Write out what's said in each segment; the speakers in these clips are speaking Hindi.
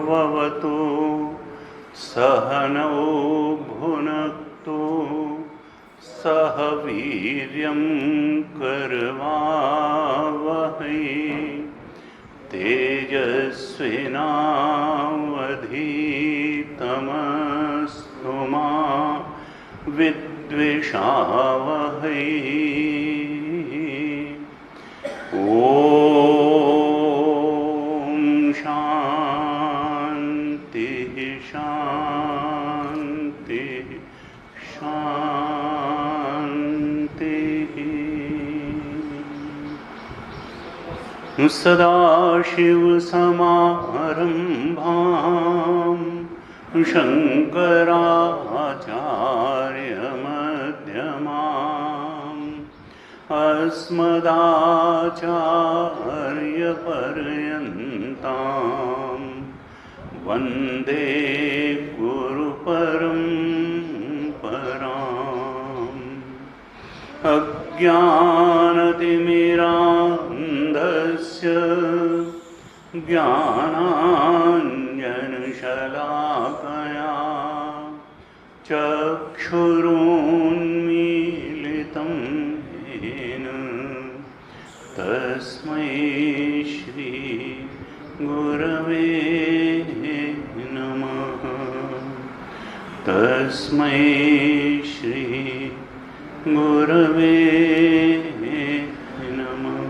ववतु सहनौ भुनक्तु सह वीर्यं करवावहै तेजस्विनावधीतमस्तु मा विद्विषावहै। ॐ शान्ति शान्ति शान्तिः। सदाशिवसमारम्भां शङ्कराचार्यमध्यमाम् अस्मदाचार्यपर्यन्तां वन्दे गुरुपरम्पराम्। अज्ञानतिमिरान्धस्य ज्ञानाञ्जनशलाकया चक्षुरुन्मीलितं येन तस्मै श्री गुरवे नमः। तस्मै श्री गुरवे नमः।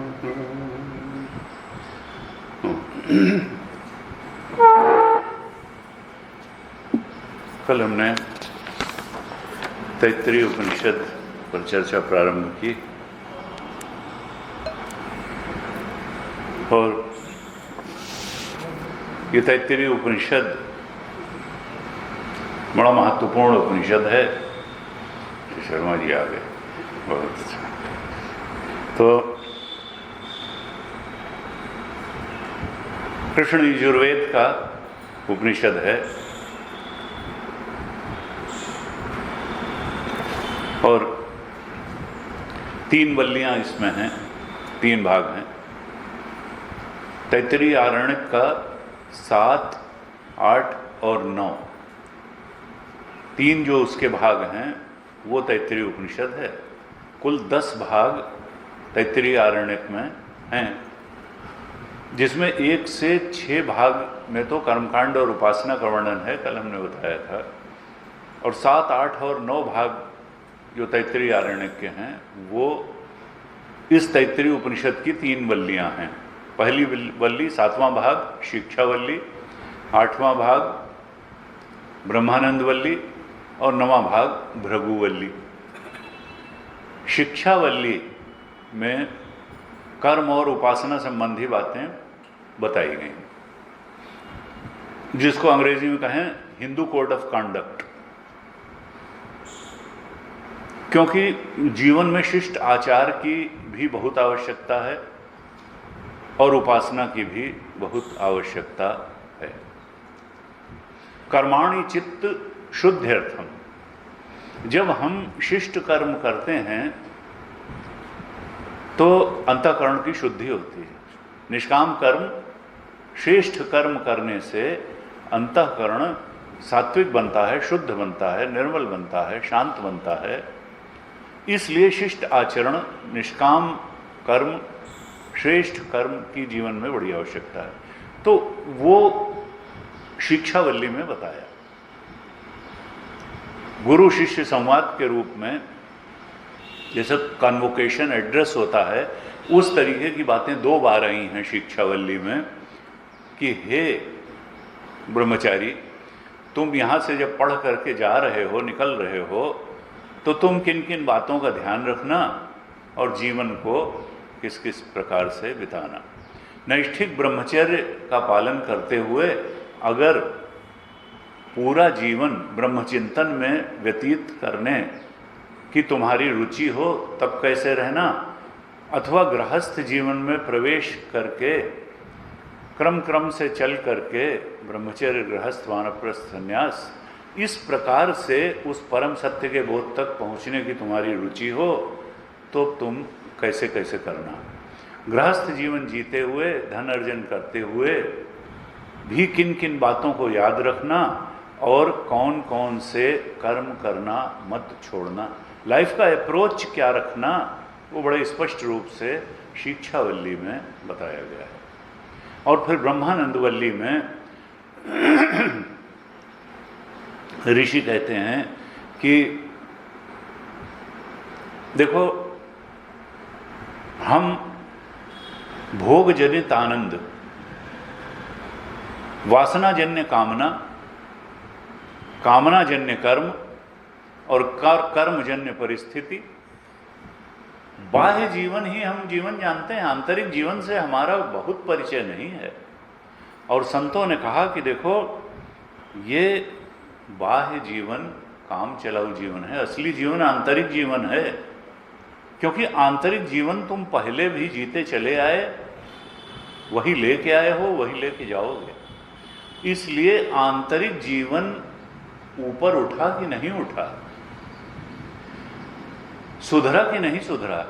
कल हमने तैत्तिरीय उपनिषद पर चर्चा प्रारंभ की और ये तैत्तिरीय उपनिषद बड़ा महत्वपूर्ण उपनिषद है। शर्मा जी आ गए, बहुत अच्छा। तो कृष्ण यजुर्वेद का उपनिषद है और 3 वल्लियां इसमें हैं, 3 भाग हैं। तैत्तिरीय आरण्यक का 7, 8 और 9 3 जो उसके भाग हैं वो तैत्तिरीय उपनिषद है। कुल 10 भाग तैत्तिरीय आरण्यक में हैं, जिसमें 1 से 6 भाग में तो कर्मकांड और उपासना का वर्णन है, कल हमने बताया था। और 7, 8 और 9 भाग जो तैत्तिरीय आरण्यक के हैं वो इस तैत्तिरीय उपनिषद की 3 वल्लियां हैं। पहली वल्ली 7वां भाग शिक्षावल्ली, 8वां भाग ब्रह्मानंद वल्ली और 9वां भाग भृगुवल्ली। शिक्षावल्ली में कर्म और उपासना संबंधी बातें बताई गई, जिसको अंग्रेजी में कहें हिंदू कोड ऑफ कंडक्ट। क्योंकि जीवन में शिष्ट आचार की भी बहुत आवश्यकता है और उपासना की भी बहुत आवश्यकता है। कर्माणि चित्त शुद्ध्यर्थम, जब हम शिष्ट कर्म करते हैं तो अंतःकरण की शुद्धि होती है। निष्काम कर्म, श्रेष्ठ कर्म करने से अंतःकरण सात्विक बनता है, शुद्ध बनता है, निर्मल बनता है, शांत बनता है। इसलिए शिष्ट आचरण, निष्काम कर्म, श्रेष्ठ कर्म की जीवन में बड़ी आवश्यकता है। तो वो शिक्षावल्ली में बताया। गुरु शिष्य संवाद के रूप में जैसे कन्वोकेशन एड्रेस होता है, उस तरीके की बातें 2 बार आई हैं शिक्षावल्ली में कि हे ब्रह्मचारी, तुम यहाँ से जब पढ़ करके जा रहे हो, निकल रहे हो, तो तुम किन किन बातों का ध्यान रखना और जीवन को किस किस प्रकार से बिताना। नैष्ठिक ब्रह्मचर्य का पालन करते हुए अगर पूरा जीवन ब्रह्मचिंतन में व्यतीत करने की तुम्हारी रुचि हो तब कैसे रहना, अथवा गृहस्थ जीवन में प्रवेश करके क्रम क्रम से चल करके ब्रह्मचर्य, गृहस्थ, वानप्रस्थ, संन्यास, इस प्रकार से उस परम सत्य के बोध तक पहुँचने की तुम्हारी रुचि हो तो तुम कैसे कैसे करना। गृहस्थ जीवन जीते हुए, धन अर्जन करते हुए भी किन किन बातों को याद रखना और कौन कौन से कर्म करना मत छोड़ना, लाइफ का अप्रोच क्या रखना, वो बड़े स्पष्ट रूप से शिक्षावल्ली में बताया गया है। और फिर ब्रह्मानंद वल्ली में ऋषि कहते हैं कि देखो, हम भोग जनित आनंद, वासना जन्य कामना, कामना जन्य कर्म और कर्म जन्य परिस्थिति, बाह्य जीवन ही हम जीवन जानते हैं, आंतरिक जीवन से हमारा बहुत परिचय नहीं है। और संतों ने कहा कि देखो, ये बाह्य जीवन काम चलाऊ जीवन है, असली जीवन आंतरिक जीवन है। क्योंकि आंतरिक जीवन तुम पहले भी जीते चले आए, वही लेके आए हो, वही लेके जाओगे। इसलिए आंतरिक जीवन ऊपर उठा कि नहीं उठा, सुधरा कि नहीं सुधरा,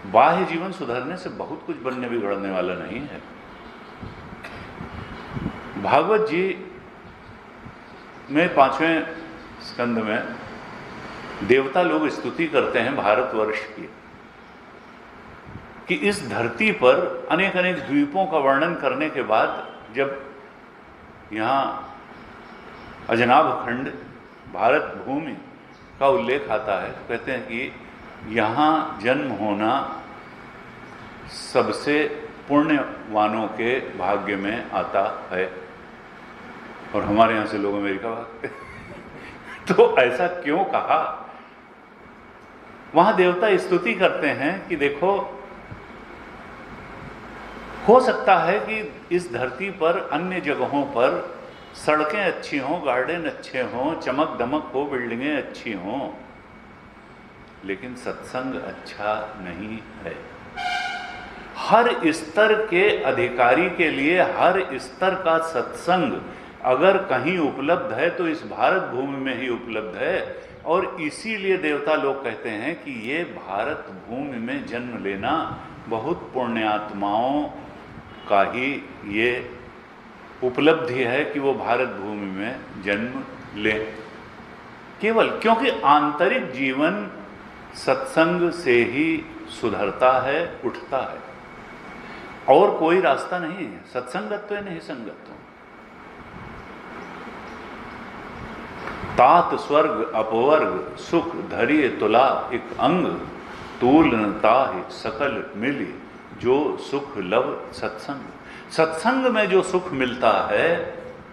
बाह्य जीवन सुधरने से बहुत कुछ बनने बिगड़ने वाला नहीं है। भागवत जी में 5वें स्कंद में देवता लोग स्तुति करते हैं भारतवर्ष की, कि इस धरती पर अनेक अनेक द्वीपों का वर्णन करने के बाद जब यहाँ अजनाभ खंड भारत भूमि का उल्लेख आता है तो कहते हैं कि यहाँ जन्म होना सबसे पुण्यवानों के भाग्य में आता है। और हमारे यहाँ से लोग अमेरिका भागते तो ऐसा क्यों कहा? वहां देवता स्तुति करते हैं कि देखो, हो सकता है कि इस धरती पर अन्य जगहों पर सड़कें अच्छी हों, गार्डन अच्छे हों, चमक दमक हो, बिल्डिंगें अच्छी हों, लेकिन सत्संग अच्छा नहीं है। हर स्तर के अधिकारी के लिए हर स्तर का सत्संग अगर कहीं उपलब्ध है तो इस भारत भूमि में ही उपलब्ध है। और इसीलिए देवता लोग कहते हैं कि ये भारत भूमि में जन्म लेना बहुत पुण्यात्माओं का ही ये उपलब्धि है कि वो भारत भूमि में जन्म ले, केवल क्योंकि आंतरिक जीवन सत्संग से ही सुधरता है, उठता है, और कोई रास्ता नहीं है। सत्संगत्व नहीं संगत्व, तात स्वर्ग अपवर्ग सुख धरिय तुला एक अंग, तूल न ताहि सकल मिली जो सुख लव सत्संग। सत्संग में जो सुख मिलता है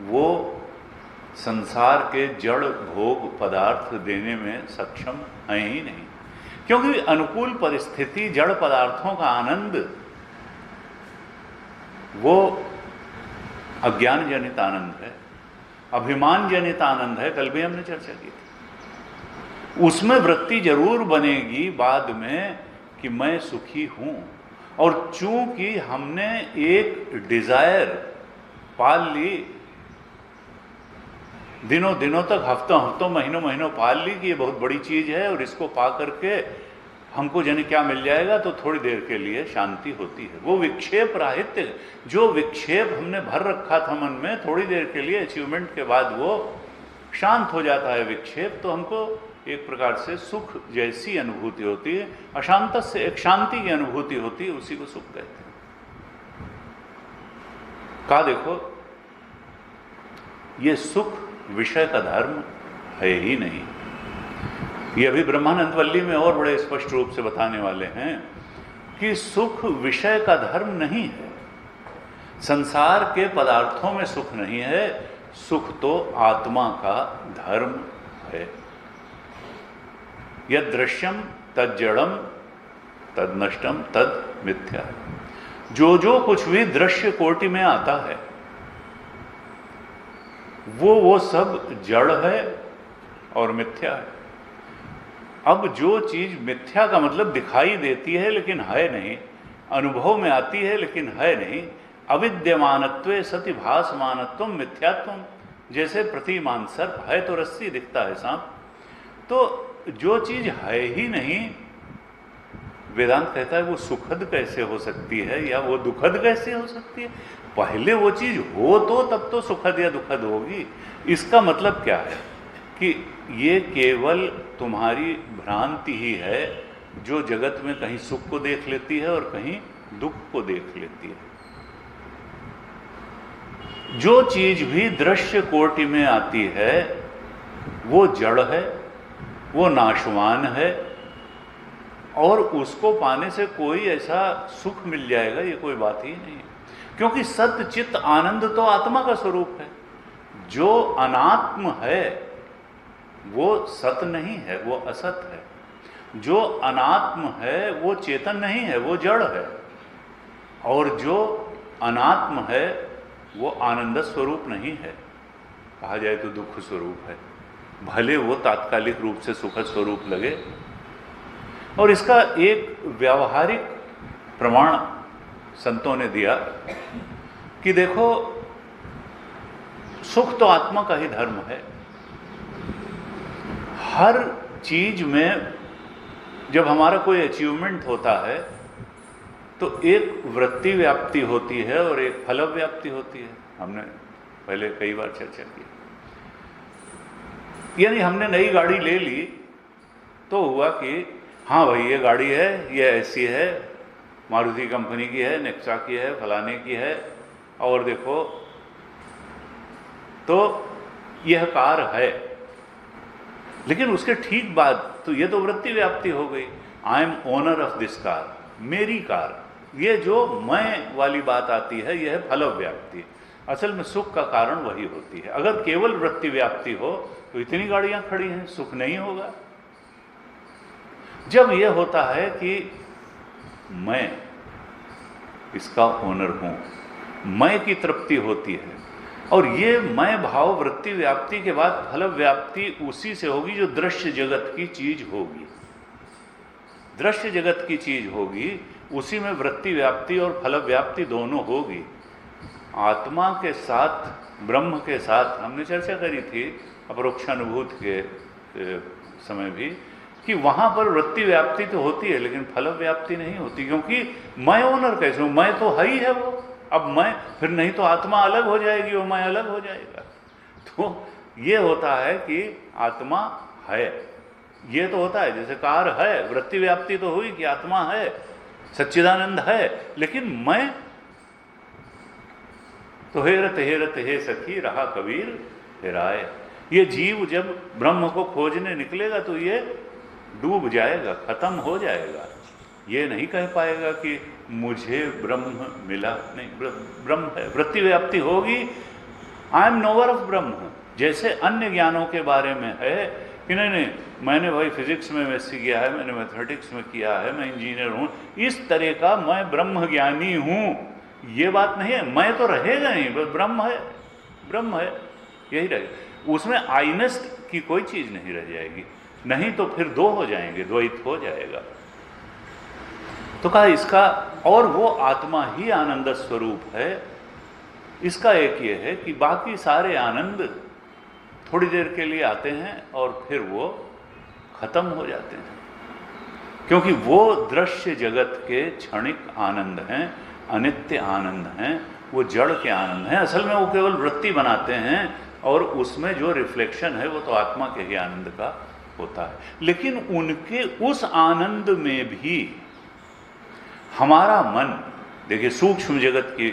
वो संसार के जड़ भोग पदार्थ देने में सक्षम है ही नहीं। क्योंकि अनुकूल परिस्थिति, जड़ पदार्थों का आनंद वो अज्ञान जनित आनंद है, अभिमान जनित आनंद है। कल भी हमने चर्चा की थी। उसमें वृत्ति जरूर बनेगी बाद में कि मैं सुखी हूं, और चूंकि हमने एक डिजायर पाल ली, दिनों दिनों तक, हफ्तों हफ्तों, महीनों महीनों पाल ली कि ये बहुत बड़ी चीज है और इसको पा करके हमको जाने क्या मिल जाएगा, तो थोड़ी देर के लिए शांति होती है। वो विक्षेप राहित्य, जो विक्षेप हमने भर रखा था मन में, थोड़ी देर के लिए अचीवमेंट के बाद वो शांत हो जाता है विक्षेप, तो हमको एक प्रकार से सुख जैसी अनुभूति होती है। अशांत से एक शांति की अनुभूति होती है, उसी को सुख कहते हैं। कहा देखो, ये सुख विषय का धर्म है ही नहीं। ये अभी ब्रह्मानंद वल्ली में और बड़े स्पष्ट रूप से बताने वाले हैं कि सुख विषय का धर्म नहीं है, संसार के पदार्थों में सुख नहीं है, सुख तो आत्मा का धर्म है। यद दृश्यम तद जड़म तद नष्टम तद मिथ्या। जो कुछ भी दृश्य कोटि में आता है वो सब जड़ है और मिथ्या है। अब जो चीज मिथ्या का मतलब दिखाई देती है लेकिन है नहीं, अनुभव में आती है लेकिन है नहीं, अविद्यमानत्वे सति भासमानत्वम मिथ्यात्वम। जैसे प्रतिमान सर्प है तो रस्सी, दिखता है सांप, तो जो चीज है ही नहीं, वेदांत कहता है वो सुखद कैसे हो सकती है या वो दुखद कैसे हो सकती है। पहले वो चीज हो तो तब तो सुखद या दुखद होगी। इसका मतलब क्या है कि ये केवल तुम्हारी भ्रांति ही है जो जगत में कहीं सुख को देख लेती है और कहीं दुख को देख लेती है। जो चीज भी दृश्य कोटि में आती है वो जड़ है, वो नाशवान है, और उसको पाने से कोई ऐसा सुख मिल जाएगा ये कोई बात ही नहीं है। क्योंकि सत्य चित्त आनंद तो आत्मा का स्वरूप है। जो अनात्म है वो सत नहीं है, वो असत है। जो अनात्म है वो चेतन नहीं है, वो जड़ है। और जो अनात्म है वो आनंद स्वरूप नहीं है, कहा जाए तो दुख स्वरूप है, भले वो तात्कालिक रूप से सुखद स्वरूप लगे। और इसका एक व्यावहारिक प्रमाण संतों ने दिया कि देखो, सुख तो आत्मा का ही धर्म है। हर चीज में जब हमारा कोई अचीवमेंट होता है तो एक वृत्ति व्याप्ति होती है और एक फल व्याप्ति होती है। हमने पहले कई बार चर्चा की। यानी हमने नई गाड़ी ले ली तो हुआ कि हाँ भाई ये गाड़ी है, ये ऐसी है, मारुति कंपनी की है, नेक्सा की है, फलाने की है, और देखो तो यह कार है। लेकिन उसके ठीक बाद तो ये तो वृत्ति व्याप्ति हो गई। I am owner of this car, मेरी कार। ये जो मैं वाली बात आती है यह है फल व्याप्ति। असल में सुख का कारण वही होती है। अगर केवल वृत्ति व्याप्ति हो तो इतनी गाड़ियां खड़ी हैं, सुख नहीं होगा। जब यह होता है कि मैं इसका ओनर हूं, मैं की तृप्ति होती है, और ये मैं भाव वृत्ति व्याप्ति के बाद फल व्याप्ति उसी से होगी जो दृश्य जगत की चीज होगी। दृश्य जगत की चीज होगी, उसी में वृत्ति व्याप्ति और फल व्याप्ति दोनों होगी। आत्मा के साथ, ब्रह्म के साथ हमने चर्चा करी थी अपरोक्षानुभूत के समय भी, कि वहां पर वृत्ति व्याप्ति तो होती है लेकिन फल व्याप्ति नहीं होती। क्योंकि मैं ओनर कैसे हूं, मैं तो है ही है वो। अब मैं फिर नहीं तो आत्मा अलग हो जाएगी, वो मैं अलग हो जाएगा। तो ये होता है कि आत्मा है, ये तो होता है। जैसे कार है, वृत्ति व्याप्ति तो हुई कि आत्मा है, सच्चिदानंद है, लेकिन मैं तो हेरत हेरत हे सखी रहा कबीर हेराए। ये जीव जब ब्रह्म को खोजने निकलेगा तो ये डूब जाएगा, खत्म हो जाएगा। ये नहीं कह पाएगा कि मुझे ब्रह्म मिला, नहीं, ब्रह्म है। वृत्ति व्याप्ति होगी, आई एम नोवर ऑफ ब्रह्म। जैसे अन्य ज्ञानों के बारे में है कि नहीं मैंने भाई फिजिक्स में एमएससी किया है, मैंने मैथमेटिक्स में किया है, मैं इंजीनियर हूं, इस तरह का मैं ब्रह्म ज्ञानी हूं, ये बात नहीं है। मैं तो रहेगा नहीं, बस ब्रह्म है, ब्रह्म है, यही रहेगा। उसमें आइनेस की कोई चीज नहीं रह जाएगी, नहीं तो फिर दो हो जाएंगे, द्वैत हो जाएगा। तो कहा इसका, और वो आत्मा ही आनंद स्वरूप है। इसका एक ये है कि बाकी सारे आनंद थोड़ी देर के लिए आते हैं और फिर वो खत्म हो जाते हैं, क्योंकि वो दृश्य जगत के क्षणिक आनंद हैं, अनित्य आनंद हैं, वो जड़ के आनंद हैं। असल में वो केवल वृत्ति बनाते हैं और उसमें जो रिफ्लेक्शन है वो तो आत्मा के ही आनंद का होता है। लेकिन उनके उस आनंद में भी हमारा मन, देखिए सूक्ष्म जगत की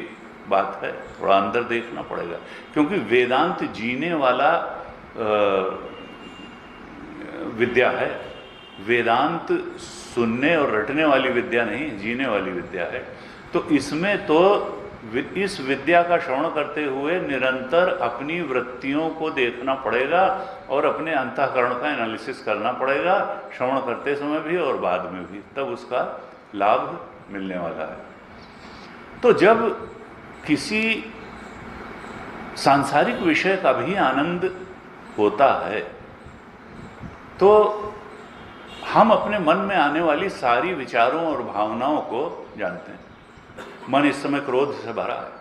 बात है, थोड़ा अंदर देखना पड़ेगा, क्योंकि वेदांत जीने वाला विद्या है। वेदांत सुनने और रटने वाली विद्या नहीं, जीने वाली विद्या है। तो इसमें तो इस विद्या का श्रवण करते हुए निरंतर अपनी वृत्तियों को देखना पड़ेगा और अपने अंतःकरण का एनालिसिस करना पड़ेगा, श्रवण करते समय भी और बाद में भी, तब उसका लाभ मिलने वाला है। तो जब किसी सांसारिक विषय का भी आनंद होता है तो हम अपने मन में आने वाली सारी विचारों और भावनाओं को जानते हैं। मन इस समय क्रोध से भरा है,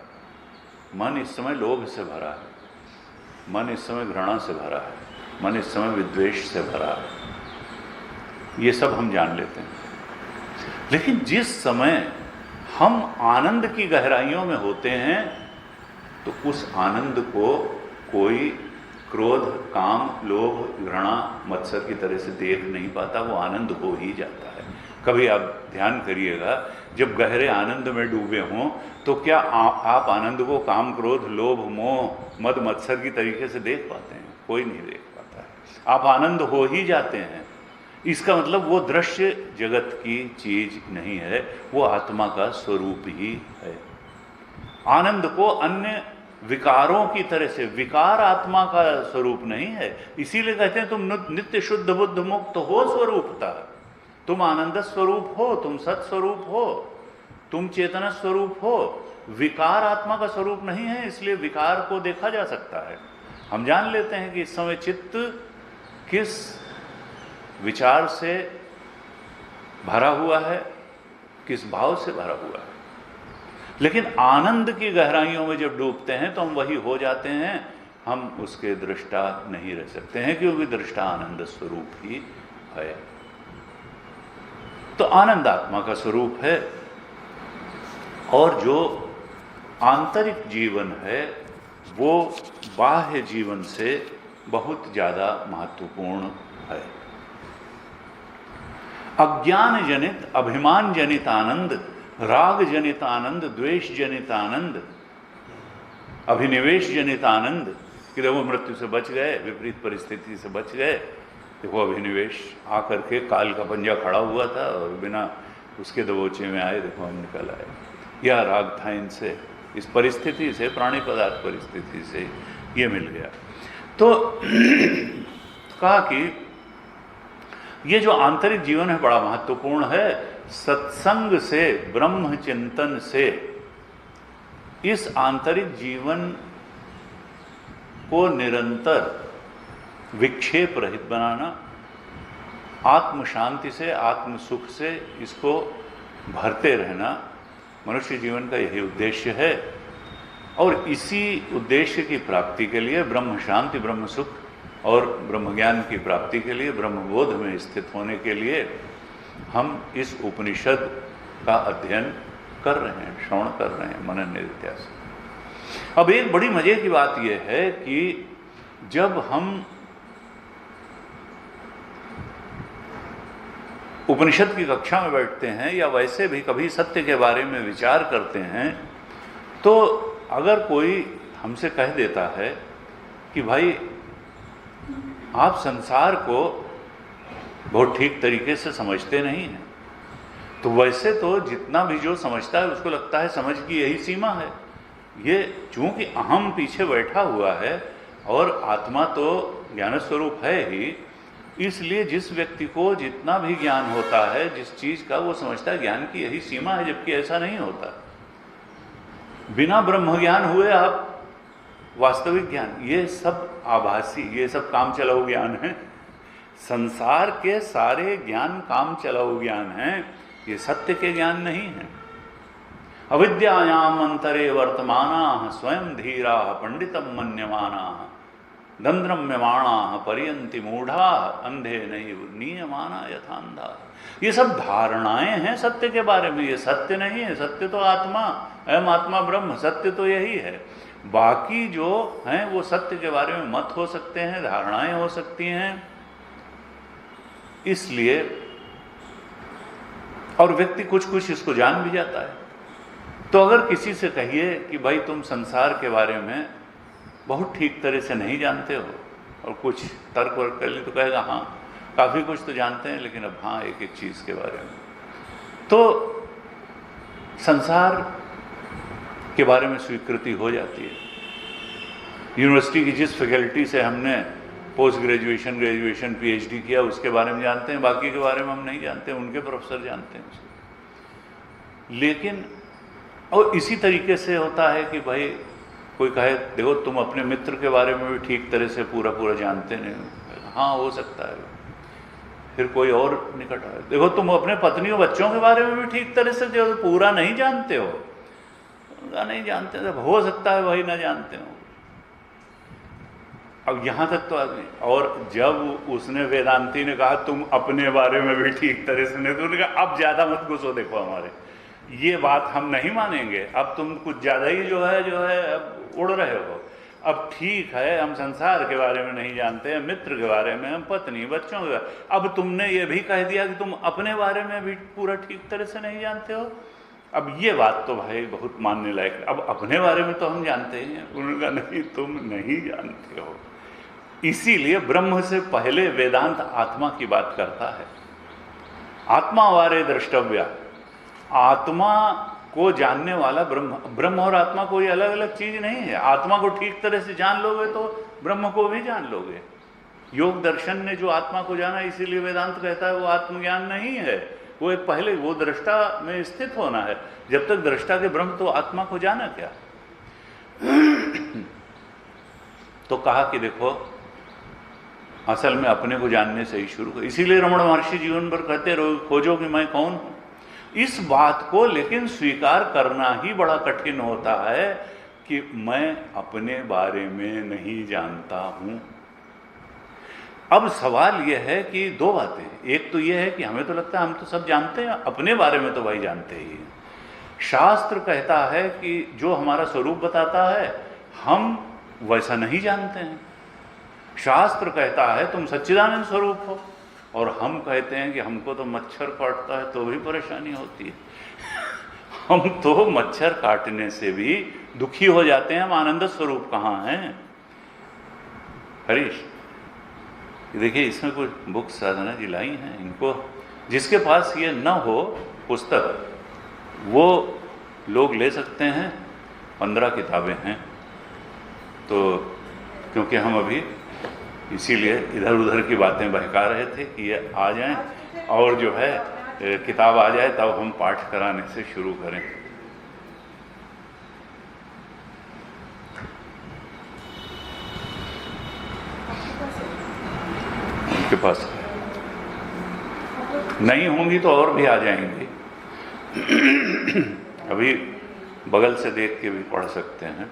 मन इस समय लोभ से भरा है, मन इस समय घृणा से भरा है, मन इस समय विद्वेष से भरा है। ये सब हम जान लेते हैं। लेकिन जिस समय हम आनंद की गहराइयों में होते हैं तो उस आनंद को कोई क्रोध, काम, लोभ, घृणा, मत्सर की तरह से देख नहीं पाता, वो आनंद हो ही जाता है। कभी आप ध्यान करिएगा, जब गहरे आनंद में डूबे हों तो क्या आप आनंद को काम, क्रोध, लोभ, मोह, मद, मत्सर की तरीके से देख पाते हैं? कोई नहीं देख पाता है। आप आनंद हो ही जाते हैं। इसका मतलब वो दृश्य जगत की चीज नहीं है, वो आत्मा का स्वरूप ही है। आनंद को अन्य विकारों की तरह से, विकार आत्मा का स्वरूप नहीं है। इसीलिए कहते हैं तुम नित्य शुद्ध बुद्ध मुक्त हो स्वरूपता, तुम आनंद स्वरूप हो, तुम सत स्वरूप हो, तुम चेतना स्वरूप हो। विकार आत्मा का स्वरूप नहीं है, इसलिए विकार को देखा जा सकता है। हम जान लेते हैं कि इस समय चित्त किस विचार से भरा हुआ है, किस भाव से भरा हुआ है। लेकिन आनंद की गहराइयों में जब डूबते हैं तो हम वही हो जाते हैं, हम उसके दृष्टा नहीं रह सकते हैं, क्योंकि दृष्टा आनंद स्वरूप ही है। तो आनंद आत्मा का स्वरूप है, और जो आंतरिक जीवन है वो बाह्य जीवन से बहुत ज़्यादा महत्वपूर्ण है। अज्ञान जनित, अभिमान जनित आनंद, राग जनित आनंद, द्वेष जनित आनंद, अभिनिवेश जनित आनंद, कि देखो मृत्यु से बच गए, विपरीत परिस्थिति से बच गए। देखो अभिनिवेश आकर के काल का पंजा खड़ा हुआ था और बिना उसके दबोचे में आए, देखो हम निकल आए। यह राग था इनसे, इस परिस्थिति से, प्राणी पदार्थ परिस्थिति से ये मिल गया। तो कहा कि ये जो आंतरिक जीवन है बड़ा महत्वपूर्ण है। सत्संग से, ब्रह्म चिंतन से इस आंतरिक जीवन को निरंतर विक्षेप रहित बनाना, आत्म शांति से, आत्म सुख से इसको भरते रहना मनुष्य जीवन का यही उद्देश्य है। और इसी उद्देश्य की प्राप्ति के लिए, ब्रह्म शांति, ब्रह्म सुख और ब्रह्म ज्ञान की प्राप्ति के लिए, ब्रह्म बोध में स्थित होने के लिए हम इस उपनिषद का अध्ययन कर रहे हैं, श्रवण कर रहे हैं, मनन निधिध्यासन। अब एक बड़ी मजे की बात यह है कि जब हम उपनिषद की कक्षा में बैठते हैं या वैसे भी कभी सत्य के बारे में विचार करते हैं, तो अगर कोई हमसे कह देता है कि भाई आप संसार को बहुत ठीक तरीके से समझते नहीं हैं, तो वैसे तो जितना भी जो समझता है उसको लगता है समझ की यही सीमा है। ये चूंकि अहम पीछे बैठा हुआ है और आत्मा तो ज्ञान स्वरूप है ही, इसलिए जिस व्यक्ति को जितना भी ज्ञान होता है, जिस चीज का, वो समझता है ज्ञान की यही सीमा है, जबकि ऐसा नहीं होता। बिना ब्रह्म ज्ञान हुए आप वास्तविक ज्ञान, ये सब आभासी, ये सब काम चलाऊ ज्ञान है। संसार के सारे ज्ञान काम चलाऊ ज्ञान हैं, ये सत्य के ज्ञान नहीं है। अविद्यायाम अंतरे वर्तमाना स्वयं धीरा पंडितम मन्यमाना दंद्रम्यमाणा पर्यंति मूढ़ा अंधे नहीं नियमाना यथांधा। ये सब धारणाएं हैं सत्य के बारे में, ये सत्य नहीं है। सत्य तो आत्मा, अयम आत्मा ब्रह्म, सत्य तो यही है। बाकी जो हैं वो सत्य के बारे में मत हो सकते हैं, धारणाएं हो सकती हैं। इसलिए और व्यक्ति कुछ कुछ इसको जान भी जाता है। तो अगर किसी से कहिए कि भाई तुम संसार के बारे में बहुत ठीक तरह से नहीं जानते हो, और कुछ तर्क वर्क कर ली, तो कहेगा हाँ काफ़ी कुछ तो जानते हैं, लेकिन अब हाँ एक एक चीज़ के बारे में। तो संसार के बारे में स्वीकृति हो जाती है। यूनिवर्सिटी की जिस फैकल्टी से हमने पोस्ट ग्रेजुएशन, ग्रेजुएशन, पीएचडी किया, उसके बारे में जानते हैं, बाकी के बारे में हम नहीं जानते, उनके प्रोफेसर जानते हैं उसको। लेकिन और इसी तरीके से होता है कि भाई कोई कहे देखो तुम अपने मित्र के बारे में भी ठीक तरह से पूरा पूरा जानते नहीं हो। हाँ हो सकता है। फिर कोई और निकट आए, देखो तुम अपने पत्नी और बच्चों के बारे में भी ठीक तरह से जो पूरा नहीं जानते हो। नहीं जानते, जब हो सकता है वही ना जानते हो। अब यहाँ तक तो आदमी, और जब उसने वेदांती ने कहा तुम अपने बारे में भी ठीक तरह से नहीं, तो उन्होंने कहा अब ज़्यादा मत घुसो, देखो हमारे ये बात हम नहीं मानेंगे, अब तुम कुछ ज़्यादा ही जो है अब उड़ रहे हो। अब ठीक है, हम संसार के बारे में नहीं जानते हैं, मित्र के बारे में, हम पत्नी बच्चों के बारे। अब तुमने ये भी कह दिया कि तुम अपने बारे में भी पूरा ठीक तरह से नहीं जानते हो। अब ये बात तो भाई बहुत मानने लायक। अब अपने बारे में तो हम जानते ही हैं। उन्होंने कहा नहीं, तुम नहीं जानते हो। इसीलिए ब्रह्म से पहले वेदांत आत्मा की बात करता है। आत्मा वारे द्रष्टव्या, आत्मा को जानने वाला ब्रह्म। ब्रह्म और आत्मा कोई अलग अलग चीज नहीं है। आत्मा को ठीक तरह से जान लोगे तो ब्रह्म को भी जान लोगे। योग दर्शन ने जो आत्मा को जाना, इसीलिए वेदांत कहता है वो आत्मज्ञान नहीं है, वो एक पहले वो दृष्टा में स्थित होना है। जब तक दृष्टा के ब्रह्म, तो आत्मा को जाना क्या। तो कहा कि देखो, असल में अपने को जानने से ही शुरू कर। इसीलिए रमण महर्षि जीवन भर कहते रहो, खोजो कि मैं कौन हूं। इस बात को लेकिन स्वीकार करना ही बड़ा कठिन होता है कि मैं अपने बारे में नहीं जानता हूं। अब सवाल यह है कि दो बातें। एक तो यह है कि हमें तो लगता है हम तो सब जानते हैं, अपने बारे में तो भाई जानते ही हैं। शास्त्र कहता है कि जो हमारा स्वरूप बताता है हम वैसा नहीं जानते हैं। शास्त्र कहता है तुम सच्चिदानंद स्वरूप हो, और हम कहते हैं कि हमको तो मच्छर काटता है तो भी परेशानी होती है। हम तो मच्छर काटने से भी दुखी हो जाते हैं, हम आनंद स्वरूप कहाँ हैं। हरीश, देखिए इसमें कुछ बुक साधना जी लाई हैं, इनको जिसके पास ये न हो पुस्तक, वो लोग ले सकते हैं। 15 किताबें हैं। तो क्योंकि हम अभी इसीलिए इधर उधर की बातें बहका रहे थे कि ये आ जाएं और जो है किताब आ जाए तब हम पाठ कराने से शुरू करें। उनके पास नहीं होंगी तो और भी आ जाएंगी। अभी बगल से देख के भी पढ़ सकते हैं।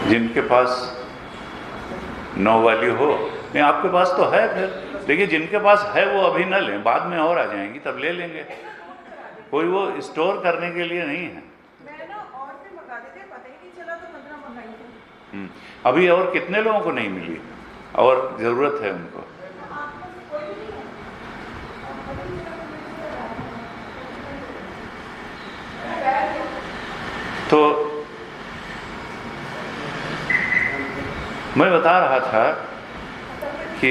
जिनके पास 9 वाली हो, नहीं आपके पास तो है फिर, देखिए जिनके पास है वो अभी न लें, बाद में और आ जाएंगी तब ले लेंगे। कोई वो स्टोर करने के लिए नहीं है। मैं ना और भी मंगा देते, पता ही नहीं चला तो 15 मंगाई थी। अभी और कितने लोगों को नहीं मिली और जरूरत है उनको। तो मैं बता रहा था कि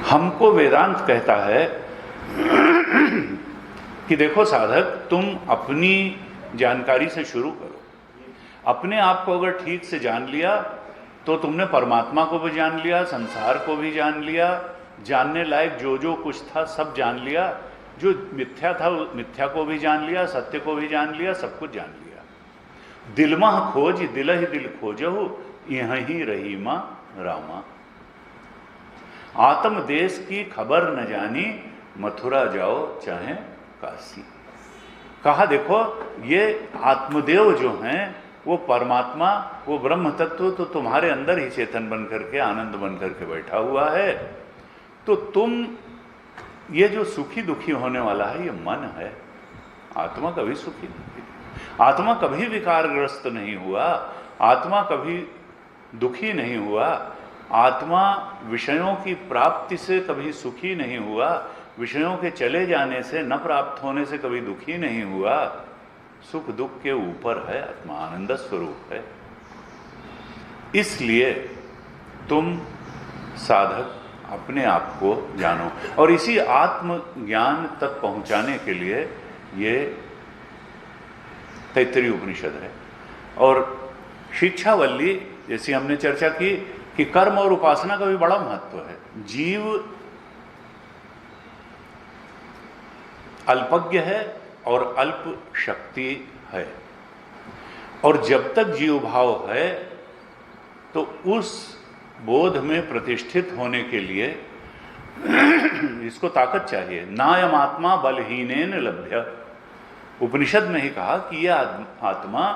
हमको वेदांत कहता है कि देखो साधक, तुम अपनी जानकारी से शुरू करो। अपने आप को अगर ठीक से जान लिया तो तुमने परमात्मा को भी जान लिया, संसार को भी जान लिया, जानने लायक जो जो कुछ था सब जान लिया, जो मिथ्या था मिथ्या को भी जान लिया, सत्य को भी जान लिया, सब कुछ जान लिया। दिलमा खोज दिल ही दिल खोजहु, यहीं रही माँ रामा। आत्म देश की खबर न जानी, मथुरा जाओ चाहे काशी। कहा देखो, ये आत्मदेव जो हैं वो परमात्मा, वो ब्रह्म तत्व तो तुम्हारे अंदर ही चेतन बन करके, आनंद बन करके बैठा हुआ है। तो तुम ये जो सुखी दुखी होने वाला है ये मन है। आत्मा कभी सुखी नहीं, आत्मा कभी विकारग्रस्त नहीं हुआ, आत्मा कभी दुखी नहीं हुआ, आत्मा विषयों की प्राप्ति से कभी सुखी नहीं हुआ, विषयों के चले जाने से, न प्राप्त होने से कभी दुखी नहीं हुआ। सुख दुख के ऊपर है, आत्मा आनंद स्वरूप है। इसलिए तुम साधक अपने आप को जानो, और इसी आत्मज्ञान तक पहुंचाने के लिए ये तैत्तरीय उपनिषद है। और शिक्षावल्ली जैसी हमने चर्चा की कि कर्म और उपासना का भी बड़ा महत्व है। जीव अल्पज्ञ है और अल्प शक्ति है, और जब तक जीव भाव है तो उस बोध में प्रतिष्ठित होने के लिए इसको ताकत चाहिए। नायम आत्मा बलहीनेन लभ्य, उपनिषद में ही कहा कि यह आत्मा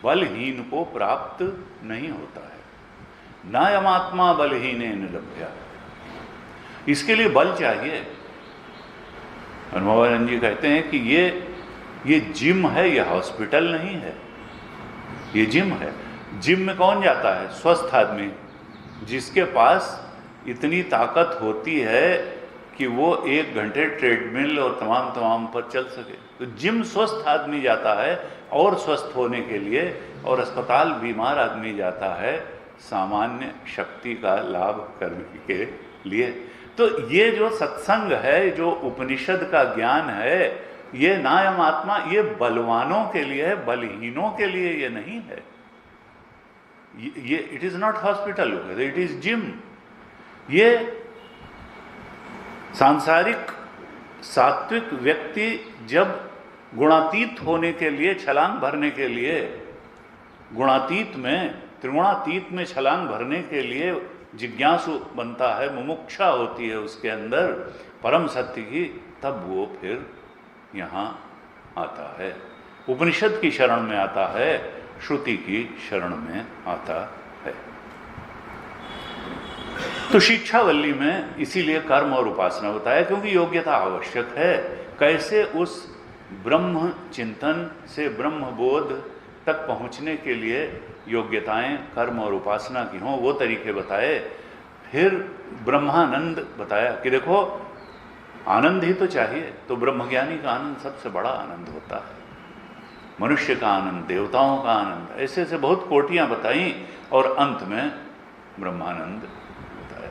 बलहीन को प्राप्त नहीं होता है। नायम आत्मा बलहीनेन लभ्य, इसके लिए बल चाहिए। हनुमानंद जी कहते हैं कि ये जिम है, ये हॉस्पिटल नहीं है, ये जिम है। जिम में कौन जाता है? स्वस्थ आदमी, जिसके पास इतनी ताकत होती है कि वो 1 घंटे ट्रेडमिल और तमाम पर चल सके। तो जिम स्वस्थ आदमी जाता है और स्वस्थ होने के लिए, और अस्पताल बीमार आदमी जाता है सामान्य शक्ति का लाभ करने के लिए। तो ये जो सत्संग है, जो उपनिषद का ज्ञान है, ये नायम आत्मा, ये बलवानों के लिए है, बलहीनों के लिए ये नहीं है। ये it is not hospital, it is gym. ये सांसारिक सात्विक व्यक्ति जब गुणातीत होने के लिए, छलांग भरने के लिए, गुणातीत में त्रिगुणातीत में छलांग भरने के लिए जिज्ञासु बनता है, मुमुक्षा होती है उसके अंदर परम सत्य की, तब वो फिर यहाँ आता है, उपनिषद की शरण में आता है, श्रुति की शरण में आता है। तो शिक्षावल्ली में इसीलिए कर्म और उपासना बताया, क्योंकि योग्यता आवश्यक है। कैसे उस ब्रह्म चिंतन से ब्रह्म बोध तक पहुँचने के लिए योग्यताएं कर्म और उपासना की हों, वो तरीके बताए। फिर ब्रह्मानंद बताया कि देखो आनंद ही तो चाहिए, तो ब्रह्मज्ञानी का आनंद सबसे बड़ा आनंद होता है। मनुष्य का आनंद, देवताओं का आनंद, ऐसे ऐसे बहुत कोटियां बताई, और अंत में ब्रह्मानंद बताया।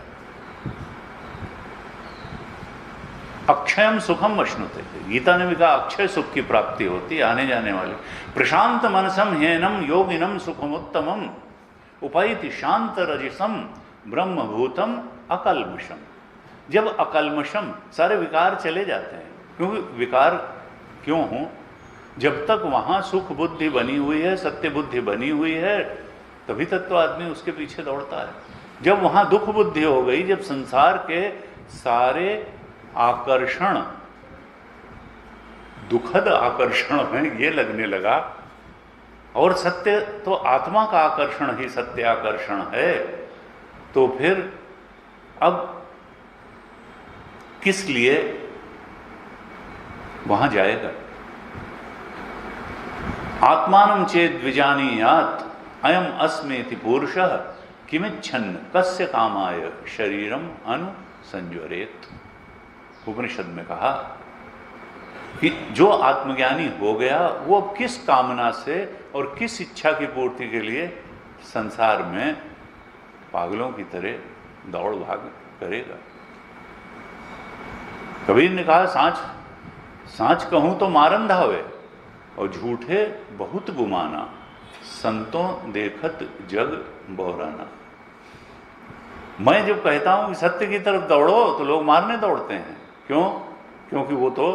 अक्षयम सुखम अश्नुते, गीता ने भी कहा अक्षय सुख की प्राप्ति होती है आने जाने वाले। प्रशांत मनसम हेनम योगिनम सुखमुत्तमम उपायति शांत रजसम ब्रह्मभूतम अकल्मषम। जब अकल्मषम, सारे विकार चले जाते हैं, क्योंकि विकार क्यों हों? जब तक वहाँ सुख बुद्धि बनी हुई है, सत्य बुद्धि बनी हुई है, तभी तक तो आदमी उसके पीछे दौड़ता है। जब वहाँ दुख बुद्धि हो गई, जब संसार के सारे आकर्षण दुखद आकर्षण में ये लगने लगा, और सत्य तो आत्मा का आकर्षण ही सत्य आकर्षण है, तो फिर अब किस लिए वहां जाएगा? आत्मानं चेद विजानीयात अयम अस्मेति पुरुषः किमिच्छन् कस्य कामाय शरीरम अनुसंज्वरेत। उपनिषद में कहा कि जो आत्मज्ञानी हो गया, वो अब किस कामना से और किस इच्छा की पूर्ति के लिए संसार में पागलों की तरह दौड़ भाग करेगा। कबीर ने कहा सांच सांच कहूं तो मारन धावे, और झूठे बहुत गुमाना, संतों देखत जग बौराना। मैं जब कहता हूं कि सत्य की तरफ दौड़ो, तो लोग मारने दौड़ते हैं। क्यों? क्योंकि वो तो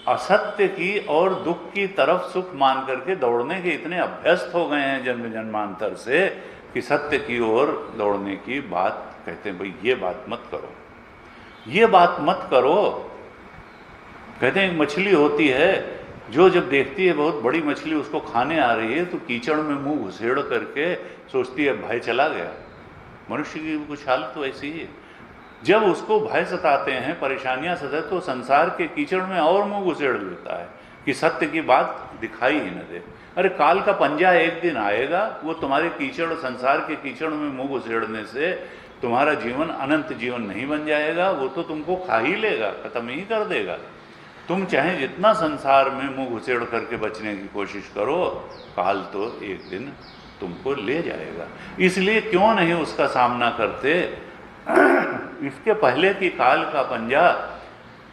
असत्य की और दुख की तरफ सुख मान करके दौड़ने के इतने अभ्यस्त हो गए हैं जन्म जन्मांतर से, कि सत्य की ओर दौड़ने की बात कहते हैं भाई ये बात मत करो, ये बात मत करो। कहते हैं एक मछली होती है जो जब देखती है बहुत बड़ी मछली उसको खाने आ रही है, तो कीचड़ में मुंह घुसेड़ करके सोचती है भय चला गया। मनुष्य की कुछ हालत तो ऐसी ही है। जब उसको भय सताते हैं, परेशानियां सताते, तो संसार के कीचड़ में और मुंह घुसेड़ लेता है कि सत्य की बात दिखाई ही न दे। अरे काल का पंजा एक दिन आएगा, वो तुम्हारे कीचड़, संसार के कीचड़ में मुंह घुसेड़ने से तुम्हारा जीवन अनंत जीवन नहीं बन जाएगा, वो तो तुमको खा ही लेगा, खत्म ही कर देगा। तुम चाहे जितना संसार में मुंह घुसेड़ करके बचने की कोशिश करो, काल तो एक दिन तुमको ले जाएगा। इसलिए क्यों नहीं उसका सामना करते? इसके पहले कि काल का पंजा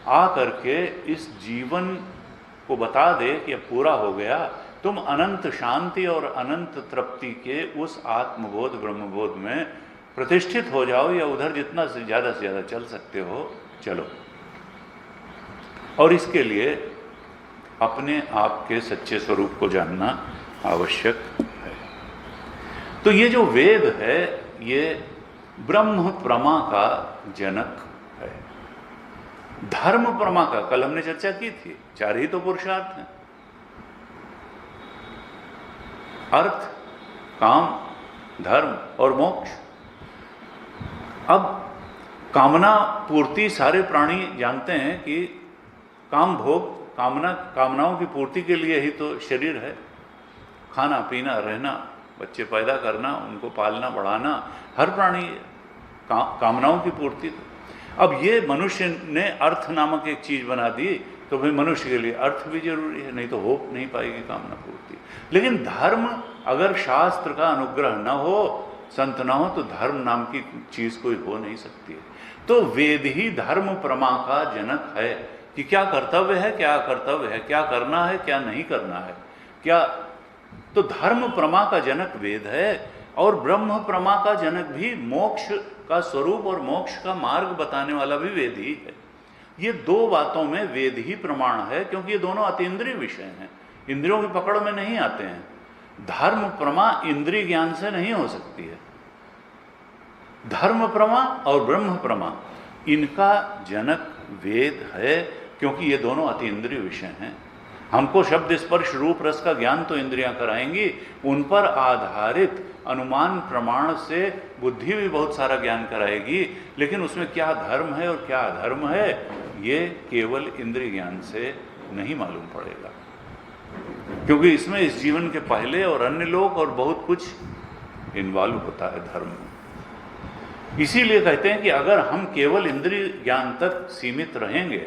आ करके इस जीवन को बता दे कि अब पूरा हो गया, तुम अनंत शांति और अनंत तृप्ति के उस आत्मबोध ब्रह्मबोध में प्रतिष्ठित हो जाओ, या उधर जितना से ज़्यादा चल सकते हो चलो। और इसके लिए अपने आप के सच्चे स्वरूप को जानना आवश्यक है। तो ये जो वेद है, ये ब्रह्म प्रमा का जनक है। धर्म प्रमा का कल हमने चर्चा की थी, 4 ही तो पुरुषार्थ हैं, अर्थ, काम, धर्म और मोक्ष। अब कामना पूर्ति सारे प्राणी जानते हैं कि काम भोग, कामनाओं की पूर्ति के लिए ही तो शरीर है। खाना पीना, रहना, बच्चे पैदा करना, उनको पालना बढ़ाना, हर प्राणी कामनाओं की पूर्ति। अब ये मनुष्य ने अर्थ नामक एक चीज़ बना दी, तो भाई मनुष्य के लिए अर्थ भी जरूरी है, नहीं तो हो नहीं पाएगी कामना पूर्ति। लेकिन धर्म, अगर शास्त्र का अनुग्रह न हो, संत न हो, तो धर्म नाम की चीज़ कोई हो नहीं सकती है। तो वेद ही धर्म प्रमा का जनक है कि क्या कर्तव्य है, क्या अकर्तव्य है, क्या करना है, क्या नहीं करना है, क्या। तो धर्म प्रमा का जनक वेद है, और ब्रह्म प्रमा का जनक भी, मोक्ष का स्वरूप और मोक्ष का मार्ग बताने वाला भी वेद ही है। ये 2 बातों में वेद ही प्रमाण है, क्योंकि ये दोनों अतीन्द्रिय विषय हैं, इंद्रियों की पकड़ में नहीं आते हैं। धर्म प्रमा इंद्रिय ज्ञान से नहीं हो सकती है। धर्म प्रमा और ब्रह्म प्रमा, इनका जनक वेद है, क्योंकि ये दोनों अतीन्द्रिय विषय हैं। हमको शब्द स्पर्श रूप रस का ज्ञान तो इंद्रियां कराएंगी, उन पर आधारित अनुमान प्रमाण से बुद्धि भी बहुत सारा ज्ञान कराएगी, लेकिन उसमें क्या धर्म है और क्या अधर्म है, ये केवल इंद्रिय ज्ञान से नहीं मालूम पड़ेगा, क्योंकि इसमें इस जीवन के पहले और अन्य लोक और बहुत कुछ इन्वॉल्व होता है धर्म में। इसीलिए कहते हैं कि अगर हम केवल इंद्रिय ज्ञान तक सीमित रहेंगे,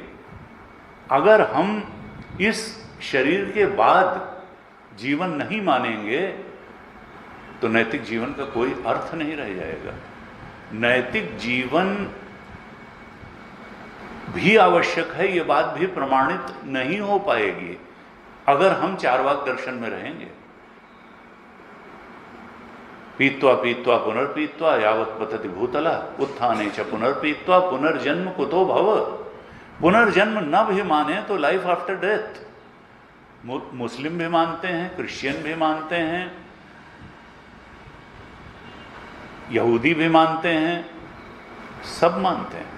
अगर हम इस शरीर के बाद जीवन नहीं मानेंगे, तो नैतिक जीवन का कोई अर्थ नहीं रह जाएगा। नैतिक जीवन भी आवश्यक है, ये बात भी प्रमाणित नहीं हो पाएगी अगर हम चार्वाक दर्शन में रहेंगे। पीत्वा पीत्वा पुनर्पीत्वा यावत् पतति भूतला उत्थाने च पुनर्पीत्वा पुनर्जन्म कुतो भव। पुनर्जन्म न भी माने तो लाइफ आफ्टर डेथ, मुस्लिम भी मानते हैं, क्रिश्चियन भी मानते हैं, यहूदी भी मानते हैं, सब मानते हैं।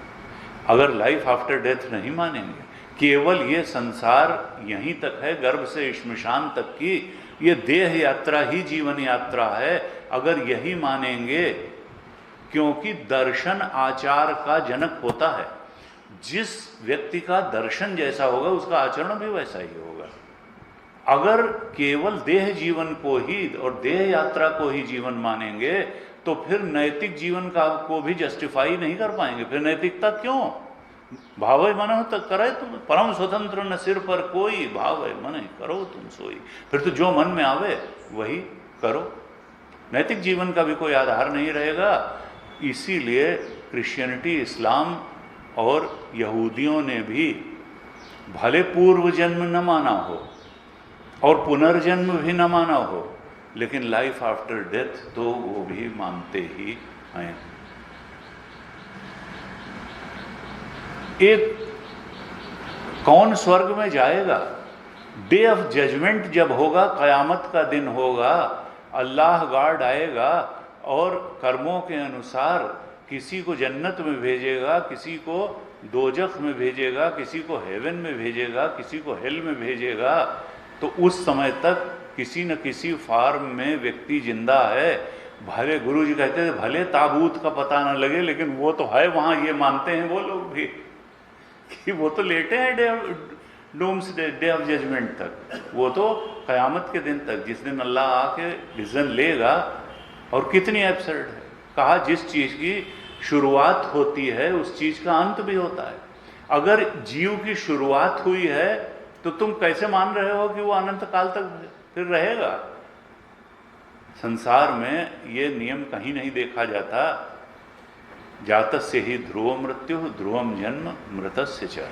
अगर लाइफ आफ्टर डेथ नहीं मानेंगे, केवल ये संसार यहीं तक है, गर्भ से श्मशान तक की ये देह यात्रा ही जीवन यात्रा है, अगर यही मानेंगे, क्योंकि दर्शन आचार का जनक होता है। जिस व्यक्ति का दर्शन जैसा होगा उसका आचरण भी वैसा ही होगा। अगर केवल देह जीवन को ही और देह यात्रा को ही जीवन मानेंगे, तो फिर नैतिक जीवन का को भी जस्टिफाई नहीं कर पाएंगे। फिर नैतिकता क्यों? भाव मन तो करे तुम, परम स्वतंत्र न सिर पर कोई, भाव मन करो तुम सोई। फिर तो जो मन में आवे वही करो, नैतिक जीवन का भी कोई आधार नहीं रहेगा। इसीलिए क्रिश्चियनिटी, इस्लाम और यहूदियों ने भी भले पूर्व जन्म न माना हो और पुनर्जन्म भी न माना हो, लेकिन लाइफ आफ्टर डेथ तो वो भी मानते ही हैं। एक कौन स्वर्ग में जाएगा? डे ऑफ जजमेंट जब होगा, कयामत का दिन होगा, अल्लाह गार्ड आएगा और कर्मों के अनुसार किसी को जन्नत में भेजेगा, किसी को दोजख में भेजेगा, किसी को हेवन में भेजेगा, किसी को हेल में भेजेगा। तो उस समय तक किसी न किसी फार्म में व्यक्ति जिंदा है। भले गुरु जी कहते थे भले ताबूत का पता न लगे, लेकिन वो तो है वहाँ, ये मानते हैं वो लोग भी कि वो तो लेटे हैं डे ऑफ जजमेंट तक, वो तो क़यामत के दिन तक, जिस दिन अल्लाह आके डिसीजन लेगा। और कितनी एब्सर्ड है, कहा जिस चीज़ की शुरुआत होती है उस चीज़ का अंत भी होता है। अगर जीव की शुरुआत हुई है तो तुम कैसे मान रहे हो कि वो अनंत काल तक फिर रहेगा? संसार में ये नियम कहीं नहीं देखा जाता। जातस्य ही ध्रुव मृत्यु ध्रुवम जन्म मृतस्य च।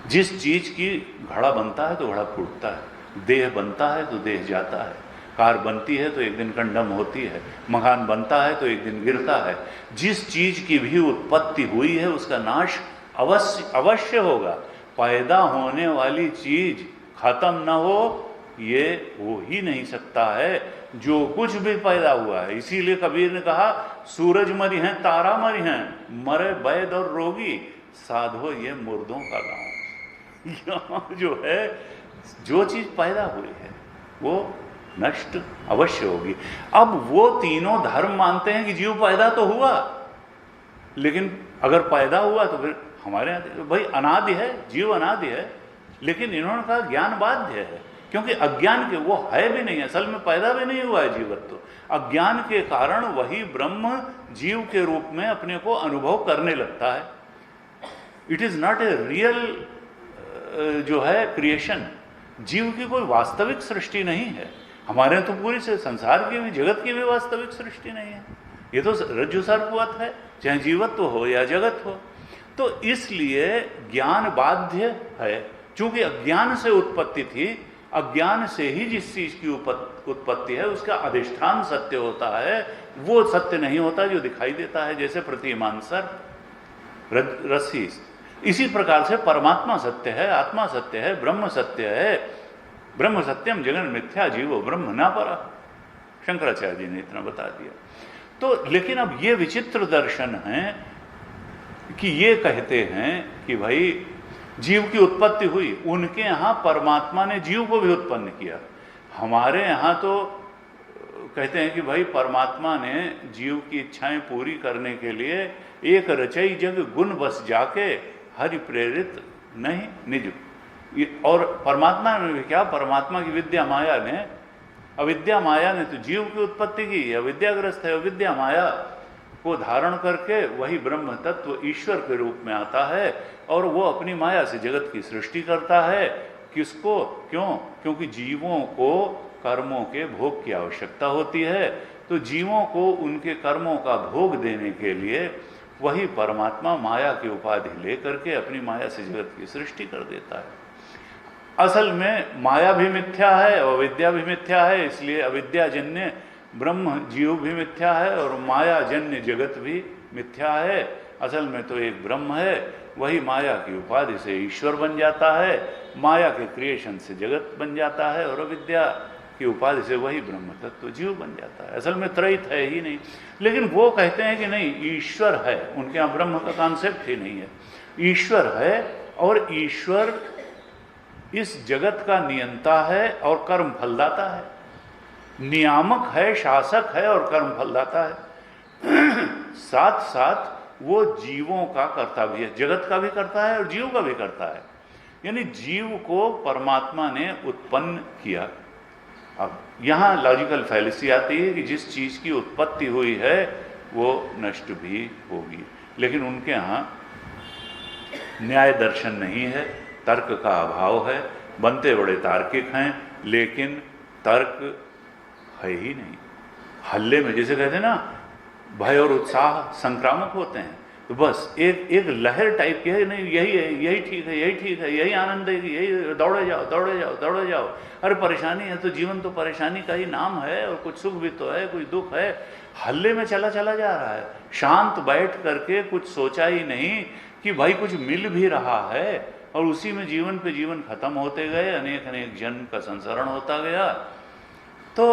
जिस चीज की घड़ा बनता है तो घड़ा फूटता है, देह बनता है तो देह जाता है, कार बनती है तो एक दिन कंडम होती है, मकान बनता है तो एक दिन गिरता है। जिस चीज की भी उत्पत्ति हुई है उसका नाश अवश्य होगा। पैदा होने वाली चीज खत्म न हो ये हो ही नहीं सकता है, जो कुछ भी पैदा हुआ है। इसीलिए कबीर ने कहा सूरज मरी हैं, तारा मरी हैं, मरे वैद और रोगी, साधो ये मुर्दों का गांव। यहाँ जो है, जो चीज पैदा हुई है वो नष्ट अवश्य होगी। अब वो तीनों धर्म मानते हैं कि जीव पैदा तो हुआ, लेकिन अगर पैदा हुआ तो फिर हमारे यहाँ भाई अनादि है, जीव अनादि है, लेकिन इन्होंने कहा ज्ञान बाध्य है, क्योंकि अज्ञान के वो है भी नहीं, असल में पैदा भी नहीं हुआ है जीवत्व। अज्ञान के कारण वही ब्रह्म जीव के रूप में अपने को अनुभव करने लगता है। It is not a real जो है क्रिएशन। जीव की कोई वास्तविक सृष्टि नहीं है। हमारे यहाँ तो पूरी से संसार की भी, जगत की भी वास्तविक सृष्टि नहीं है। ये तो रज्जु सर्पवत है, चाहे जीवत्व हो या जगत हो। तो इसलिए ज्ञान बाध्य है, चूंकि अज्ञान से उत्पत्ति थी, अज्ञान से ही जिस चीज की उत्पत्ति है उसका अधिष्ठान सत्य होता है, वो सत्य नहीं होता जो दिखाई देता है, जैसे प्रतिमान सर्प, रस्सी। इसी प्रकार से परमात्मा सत्य है, आत्मा सत्य है, ब्रह्म सत्य है। ब्रह्म सत्यम जगन मिथ्या जीवो ब्रह्म ना परा, शंकराचार्य जी ने इतना बता दिया। तो लेकिन अब ये विचित्र दर्शन है कि ये कहते हैं कि भाई जीव की उत्पत्ति हुई, उनके यहाँ परमात्मा ने जीव को भी उत्पन्न किया। हमारे यहाँ तो कहते हैं कि भाई परमात्मा ने जीव की इच्छाएं पूरी करने के लिए एक रचई जग गुण बस जाके हरि प्रेरित नहीं निज। और परमात्मा ने भी क्या, परमात्मा की विद्या माया ने, अविद्या माया ने तो जीव की उत्पत्ति की, अविद्याग्रस्त है, अविद्या माया को धारण करके वही ब्रह्म तत्व ईश्वर के रूप में आता है और वो अपनी माया से जगत की सृष्टि करता है। किसको, क्यों? क्योंकि जीवों को कर्मों के भोग की आवश्यकता होती है, तो जीवों को उनके कर्मों का भोग देने के लिए वही परमात्मा माया की उपाधि लेकर के अपनी माया से जगत की सृष्टि कर देता है। असल में माया भी मिथ्या है और अविद्या भी मिथ्या है, इसलिए अविद्याजन्य ब्रह्म जीव भी मिथ्या है और माया जन्य जगत भी मिथ्या है। असल में तो एक ब्रह्म है, वही माया की उपाधि से ईश्वर बन जाता है, माया के क्रिएशन से जगत बन जाता है और अविद्या की उपाधि से वही ब्रह्म तत्व जीव बन जाता है। असल में त्रैत है ही नहीं। लेकिन वो कहते हैं कि नहीं, ईश्वर है, उनके यहाँ ब्रह्म का कॉन्सेप्ट ही नहीं है, ईश्वर है और ईश्वर इस जगत का नियंता है और कर्म फलदाता है, नियामक है, शासक है और कर्म फलदाता है। साथ साथ वो जीवों का करता भी है, जगत का भी करता है और जीव का भी करता है। यानी जीव को परमात्मा ने उत्पन्न किया। अब यहाँ लॉजिकल फैलेसी आती है कि जिस चीज की उत्पत्ति हुई है वो नष्ट भी होगी, लेकिन उनके यहाँ न्याय दर्शन नहीं है, तर्क का अभाव है, बनते बड़े तार्किक हैं लेकिन तर्क है ही नहीं। हल्ले में जैसे कहते हैं ना, भय और उत्साह संक्रामक होते हैं, तो बस एक लहर टाइप की है, नहीं यही है, यही ठीक है, यही ठीक है, यही आनंद है, यही दौड़े जाओ दौड़े जाओ दौड़े जाओ। अरे परेशानी है तो जीवन तो परेशानी का ही नाम है, और कुछ सुख भी तो है, कुछ दुख है। हल्ले में चला जा रहा है, शांत बैठ करके कुछ सोचा ही नहीं कि भाई कुछ मिल भी रहा है, और उसी में जीवन पे जीवन खत्म होते गए, अनेक अनेक जन्म का संसरण होता गया। तो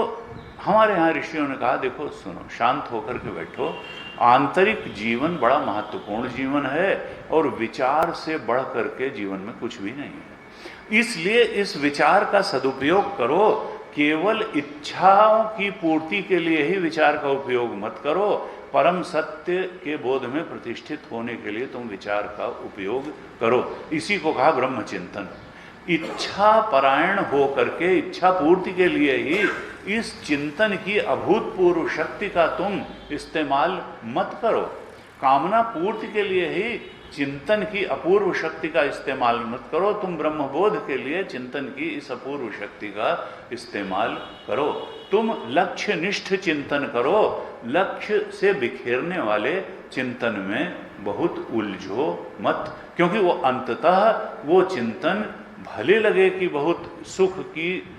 हमारे यहाँ ऋषियों ने कहा, देखो सुनो, शांत होकर के बैठो, आंतरिक जीवन बड़ा महत्वपूर्ण जीवन है और विचार से बढ़ करके जीवन में कुछ भी नहीं है। इसलिए इस विचार का सदुपयोग करो, केवल इच्छाओं की पूर्ति के लिए ही विचार का उपयोग मत करो। परम सत्य के बोध में प्रतिष्ठित होने के लिए तुम विचार का उपयोग करो। इसी को कहा ब्रह्म चिंतन। इच्छा परायण हो करके इच्छा पूर्ति के लिए ही इस चिंतन की अभूतपूर्व शक्ति का तुम इस्तेमाल मत करो। कामना पूर्ति के लिए ही चिंतन की अपूर्व शक्ति का इस्तेमाल मत करो। तुम ब्रह्मबोध के लिए चिंतन की इस अपूर्व शक्ति का इस्तेमाल करो। तुम लक्ष्य निष्ठ चिंतन करो, लक्ष्य से बिखेरने वाले चिंतन में बहुत उलझो मत, क्योंकि वो अंततः वो चिंतन भले लगे कि बहुत सुख की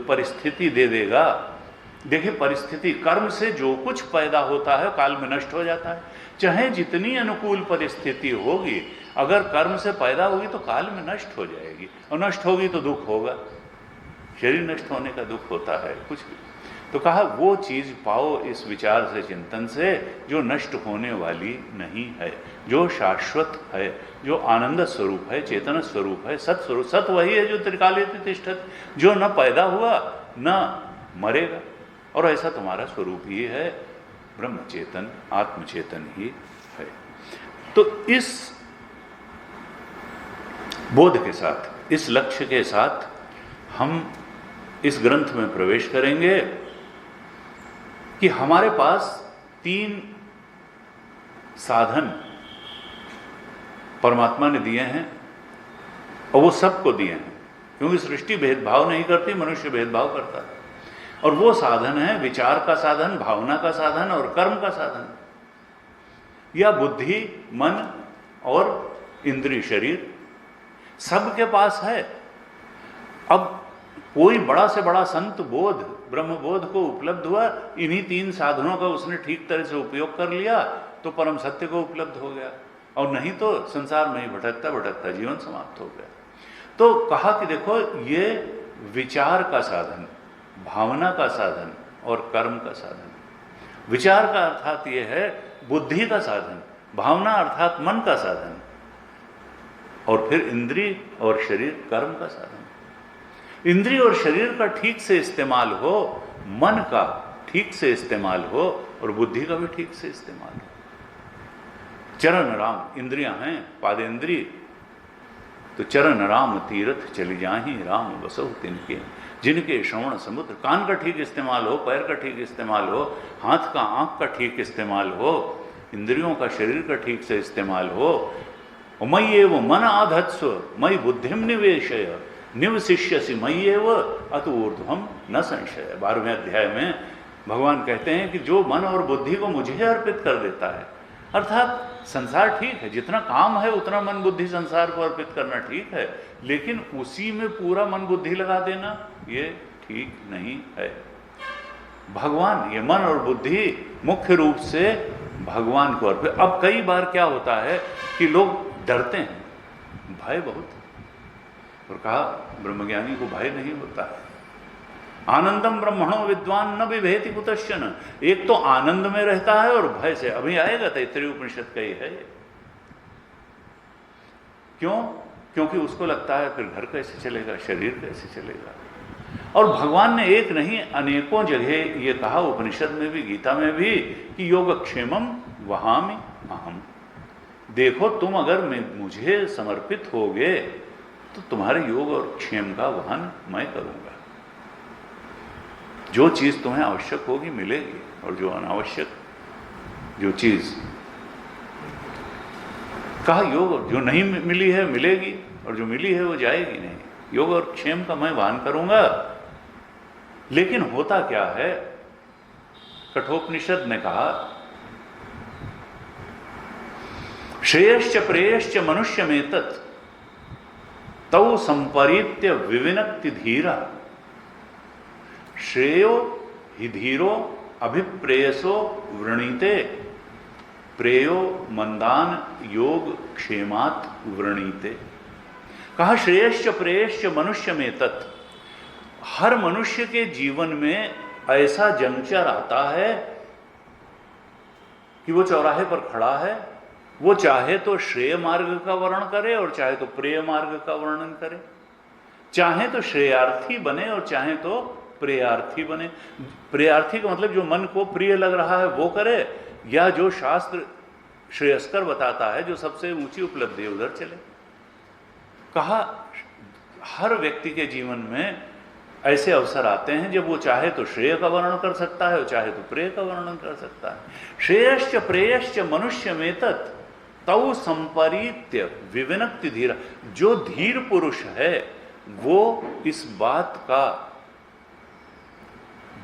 परिस्थिति दे देगा। देखिए, परिस्थिति कर्म से जो कुछ पैदा होता है काल में नष्ट हो जाता है। चाहे जितनी अनुकूल परिस्थिति होगी, अगर कर्म से पैदा होगी तो काल में नष्ट हो जाएगी, और नष्ट होगी तो दुख होगा। शरीर नष्ट होने का दुख होता है कुछ भी। तो कहा वो चीज़ पाओ इस विचार से, चिंतन से, जो नष्ट होने वाली नहीं है, जो शाश्वत है, जो आनंद स्वरूप है, चेतन स्वरूप है, सत स्वरूप। सत वही है जो त्रिकाले तिष्ठत, जो न पैदा हुआ न मरेगा, और ऐसा तुम्हारा स्वरूप ही है, ब्रह्म चेतन आत्मचेतन ही है। तो इस बोध के साथ, इस लक्ष्य के साथ हम इस ग्रंथ में प्रवेश करेंगे कि हमारे पास 3 साधन परमात्मा ने दिए हैं, और वो सबको दिए हैं, क्योंकि सृष्टि भेदभाव नहीं करती, मनुष्य भेदभाव करता है। और वो साधन है विचार का साधन, भावना का साधन और कर्म का साधन, या बुद्धि, मन और इंद्रिय, शरीर, सबके पास है। अब कोई बड़ा से बड़ा संत बोध, ब्रह्म बोध को उपलब्ध हुआ, इन्हीं 3 साधनों का उसने ठीक तरह से उपयोग कर लिया तो परम सत्य को उपलब्ध हो गया, और नहीं तो संसार में ही भटकता भटकता जीवन समाप्त हो गया। तो कहा कि देखो, ये विचार का साधन, भावना का साधन और कर्म का साधन। विचार का अर्थात ये है बुद्धि का साधन, भावना अर्थात मन का साधन, और फिर इंद्रिय और शरीर कर्म का साधन। इंद्रिय और शरीर का ठीक से इस्तेमाल हो, मन का ठीक से इस्तेमाल हो, और बुद्धि का भी ठीक से इस्तेमाल हो। चरण राम, इंद्रियां हैं पादेंद्रिय, तो चरण राम तीर्थ चली जाहि, राम बसहु तिनके, जिनके श्रवण समुद्र। कान का ठीक इस्तेमाल हो, पैर का ठीक इस्तेमाल हो, हाथ का, आंख का ठीक इस्तेमाल हो, इंद्रियों का, शरीर का ठीक से इस्तेमाल हो। मयि एव मन आधत्स्व मयि बुद्धिम निवेशय निवशिष्यसि मयि एव अत ऊर्ध्वम न संशय। 12वें अध्याय में भगवान कहते हैं कि जो मन और बुद्धि को मुझे अर्पित कर देता है, अर्थात संसार ठीक है, जितना काम है उतना मन बुद्धि संसार को अर्पित करना ठीक है, लेकिन उसी में पूरा मन बुद्धि लगा देना ये ठीक नहीं है। भगवान, ये मन और बुद्धि मुख्य रूप से भगवान को अर्पित। अब कई बार क्या होता है कि लोग डरते हैं, भय बहुत, और कहा ब्रह्मज्ञानी को भय नहीं होता है। आनंदम ब्रह्मणो विद्वान न विभेति कुतश्चन। एक तो आनंद में रहता है और भय से, अभी आएगा तैत्तरीय उपनिषद का ही है। क्यों? क्योंकि उसको लगता है फिर घर कैसे चलेगा, शरीर कैसे चलेगा। और भगवान ने एक नहीं अनेकों जगह ये कहा, उपनिषद में भी, गीता में भी, कि योगक्षेमम वहामि अहम। देखो, तुम अगर मुझे समर्पित होगे तो तुम्हारे योग और क्षेम का वहन मैं करूंगा। जो चीज तुम्हें आवश्यक होगी मिलेगी, और जो अनावश्यक, जो चीज कहा योग, जो नहीं मिली है मिलेगी, और जो मिली है वो जाएगी नहीं। योग और क्षेम का मैं वहन करूंगा। लेकिन होता क्या है, कठोपनिषद ने कहा, श्रेयश्च प्रेयश्च मनुष्य में तत् तौ संपरीत्य विविनक्ति धीरा। श्रेयो हि धीरो अभिप्रेयसो वृणीते, प्रेयो मंदान योग क्षेमात् वृणीते। कहा श्रेयश्च प्रेयश्च मनुष्य में तत्। हर मनुष्य के जीवन में ऐसा जंक्चर आता है कि वो चौराहे पर खड़ा है, वो चाहे तो श्रेय मार्ग का वर्णन करे और चाहे तो प्रेय मार्ग का वर्णन करे, चाहे तो श्रेयार्थी बने और चाहे तो प्रेयार्थी बने। प्रेयार्थी का मतलब जो मन को प्रिय लग रहा है वो करे, या जो शास्त्र श्रेयस्कर बताता है, जो सबसे ऊंची उपलब्धि है, उधर चले। कहा हर व्यक्ति के जीवन में ऐसे अवसर आते हैं जब वो चाहे तो श्रेय का वर्णन कर सकता है और चाहे तो प्रेय का वर्णन कर सकता है। श्रेयश्च प्रेयश्च मनुष्य में तत् तौ संपरीत्य विविनक्ति धीरा। जो धीर पुरुष है वो इस बात का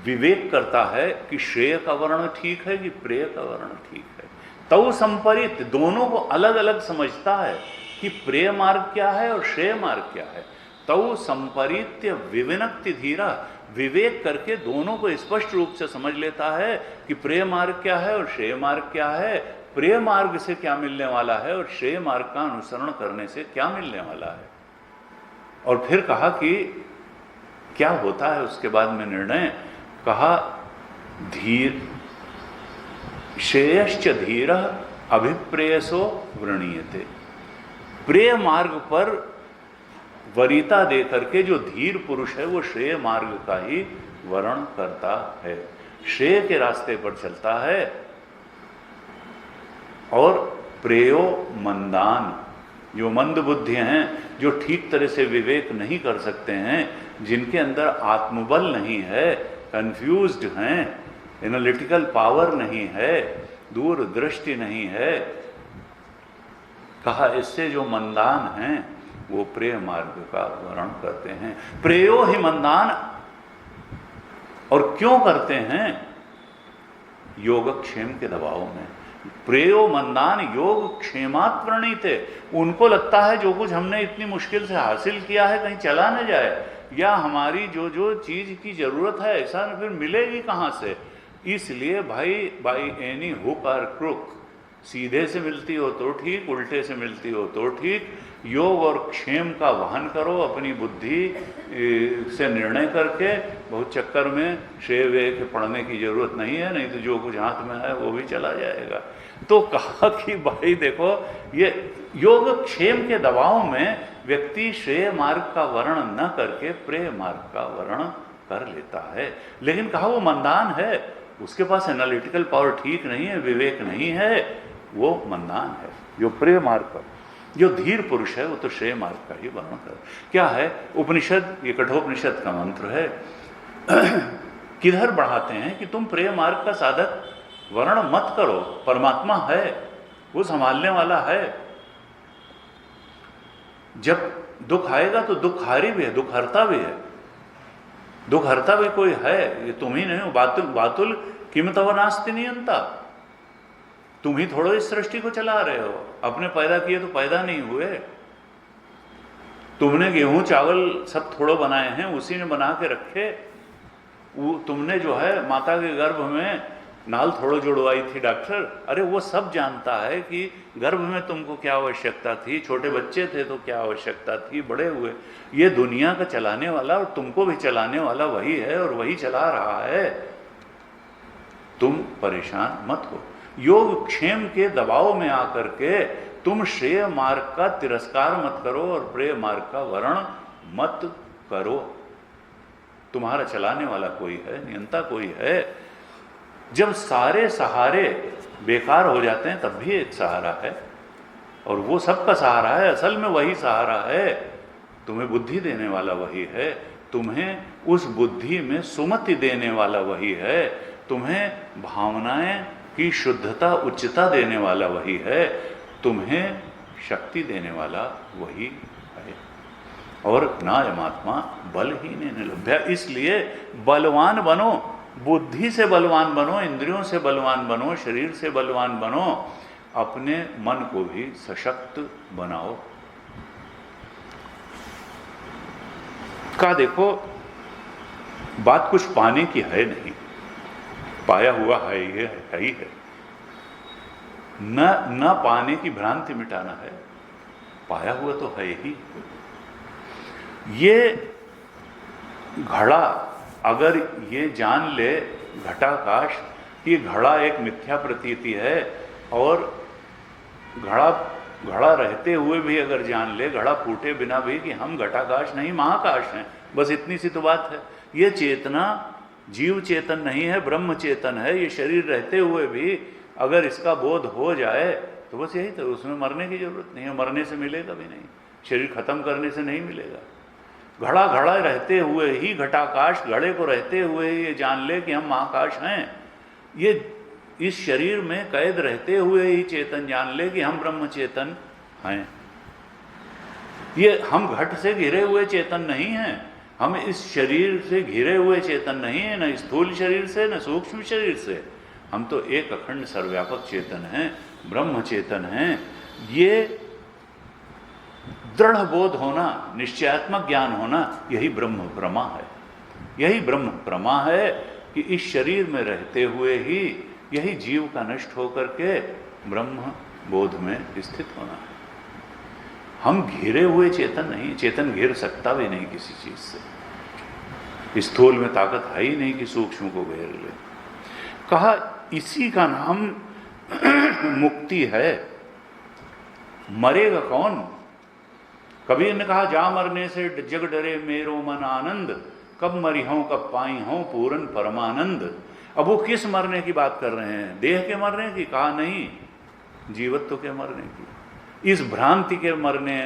विवेक करता है कि श्रेय का वर्णन ठीक है कि प्रेय का वर्णन ठीक है। तौ संपरीत, दोनों को अलग अलग समझता है कि प्रेय मार्ग क्या है और श्रेय मार्ग क्या है। तौ संपरीत्य विविनक्ति धीरा, विवेक करके दोनों को स्पष्ट रूप से समझ लेता है कि प्रेय मार्ग क्या है और श्रेय मार्ग क्या है, प्रेय मार्ग से क्या मिलने वाला है और श्रेय मार्ग का अनुसरण करने से क्या मिलने वाला है। और फिर कहा कि क्या होता है उसके बाद में निर्णय, कहा धीर श्रेयश्च धीर अभिप्रेयसो वृणीयते। प्रेय मार्ग पर वरीयता दे करके जो धीर पुरुष है वो श्रेय मार्ग का ही वर्ण करता है, श्रेय के रास्ते पर चलता है। और प्रेयो मंदान, जो मंद बुद्धि हैं, जो ठीक तरह से विवेक नहीं कर सकते हैं, जिनके अंदर आत्मबल नहीं है, कंफ्यूज्ड हैं, एनालिटिकल पावर नहीं है, दूरदृष्टि नहीं है, कहा इससे जो मंदान हैं वो प्रेय मार्ग का वर्ण करते हैं। प्रेयो ही मंदान, और क्यों करते हैं? योगक्षेम के दबाव में। प्रेयो मंदान योग क्षेमात् प्रणीते, उनको लगता है जो कुछ हमने इतनी मुश्किल से हासिल किया है कहीं चला न जाए, या हमारी जो जो चीज की जरूरत है ऐसा न फिर मिलेगी कहाँ से। इसलिए भाई बाई एनी हुक और क्रुक, सीधे से मिलती हो तो ठीक, उल्टे से मिलती हो तो ठीक, योग और क्षेम का वहन करो अपनी बुद्धि से निर्णय करके। बहुत चक्कर में श्रेय व्यय के पढ़ने की जरूरत नहीं है, नहीं तो जो कुछ हाथ में है वो भी चला जाएगा। तो कहा कि भाई देखो, ये योग क्षेम के दबाव में व्यक्ति श्रेय मार्ग का वर्ण न करके प्रेय मार्ग का वर्ण कर लेता है। लेकिन कहा वो मंदान है, उसके पास एनालिटिकल पावर ठीक नहीं है, विवेक नहीं है, वो मंदान है। जो प्रेय मार्ग का, जो धीर पुरुष है वो तो श्रेय मार्ग का ही वर्ण कर। क्या है उपनिषद, ये कठोपनिषद का मंत्र है, किधर बढ़ाते हैं कि तुम प्रेय मार्ग का साधक वर्ण मत करो, परमात्मा है, वो संभालने वाला है। जब दुख आएगा तो दुखहारी भी है, दुख हरता भी है, दुख हरता भी कोई है, ये तुम ही नहीं हो। बातुल किमतव नास्ति नियंता, तुम ही थोड़ा इस सृष्टि को चला रहे हो, अपने पैदा किए तो पैदा नहीं हुए। तुमने गेहूं चावल सब थोड़ो बनाए हैं, उसी ने बना के रखे। वो तुमने जो है माता के गर्भ में नाल थोड़ो जुड़वाई थी डॉक्टर, अरे वो सब जानता है कि गर्भ में तुमको क्या आवश्यकता थी, छोटे बच्चे थे तो क्या आवश्यकता थी, बड़े हुए। ये दुनिया का चलाने वाला और तुमको भी चलाने वाला वही है और वही चला रहा है, तुम परेशान मत हो। योग क्षेम के दबाव में आकर के तुम श्रेय मार्ग का तिरस्कार मत करो और प्रेय मार्ग का वर्ण मत करो। तुम्हारा चलाने वाला कोई है, नियंता कोई है। जब सारे सहारे बेकार हो जाते हैं तब भी एक सहारा है, और वो सबका सहारा है, असल में वही सहारा है। तुम्हें बुद्धि देने वाला वही है, तुम्हें उस बुद्धि में सुमति देने वाला वही है, तुम्हें भावनाएं की शुद्धता उच्चता देने वाला वही है, तुम्हें शक्ति देने वाला वही है। और नायमात्मा बलहीन लभ्या, इसलिए बलवान बनो, बुद्धि से बलवान बनो, इंद्रियों से बलवान बनो, शरीर से बलवान बनो, अपने मन को भी सशक्त बनाओ। का देखो, बात कुछ पाने की है नहीं, पाया हुआ है, ये है ही है। न पाने की भ्रांति मिटाना है, पाया हुआ तो है ही। ये घड़ा अगर ये जान ले घटाकाश कि घड़ा एक मिथ्या प्रतीति है, और घड़ा रहते हुए भी अगर जान ले, घड़ा फूटे बिना भी, कि हम घटाकाश नहीं महाकाश हैं, बस इतनी सी तो बात है। ये चेतना जीव चेतन नहीं है, ब्रह्म चेतन है। ये शरीर रहते हुए भी अगर इसका बोध हो जाए तो बस यही तो, उसमें मरने की जरूरत नहीं है, मरने से मिलेगा भी नहीं, शरीर खत्म करने से नहीं मिलेगा। घड़ा रहते हुए ही घटाकाश, घड़े को रहते हुए ही ये जान ले कि हम महाकाश हैं। ये इस शरीर में कैद रहते हुए ही चेतन जान ले कि हम ब्रह्म चेतन हैं। ये हम घट से घिरे हुए चेतन नहीं हैं, हम इस शरीर से घिरे हुए चेतन नहीं है, न स्थूल शरीर से न सूक्ष्म शरीर से। हम तो एक अखंड सर्वव्यापक चेतन हैं, ब्रह्म चेतन हैं। ये दृढ़ बोध होना, निश्चयात्मक ज्ञान होना, यही ब्रह्म प्रमा है। यही ब्रह्म प्रमा है कि इस शरीर में रहते हुए ही यही जीव का नष्ट होकर के ब्रह्म बोध में स्थित होना है। हम घिरे हुए चेतन नहीं, चेतन घिर सकता भी नहीं किसी चीज से। स्थूल में ताकत है ही नहीं कि सूक्ष्म को घेर ले। कहा इसी का नाम मुक्ति है। मरेगा कौन? कबीर ने कहा जा मरने से जग डरे मेरो मन आनंद, कब मरी हूं कब पाई हूं पूरन परमानंद। अब वो किस मरने की बात कर रहे हैं? देह के मरने की? कहा नहीं, जीवत्व के मरने की, इस भ्रांति के मरने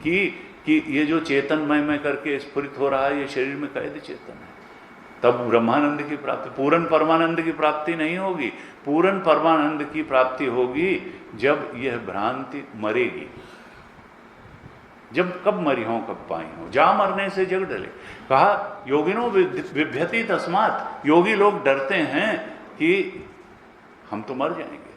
की कि ये जो चेतनमय में करके स्फुरित हो रहा है ये शरीर में कैद चेतन है। तब ब्रह्मानंद की प्राप्ति, पूर्ण परमानंद की प्राप्ति नहीं होगी। पूर्ण परमानंद की प्राप्ति होगी जब यह भ्रांति मरेगी। जब कब मरी हो कब पाई हो, जा मरने से जग डले। कहा योगिनो बिभ्यति तस्मात्, योगी लोग डरते हैं कि हम तो मर जाएंगे,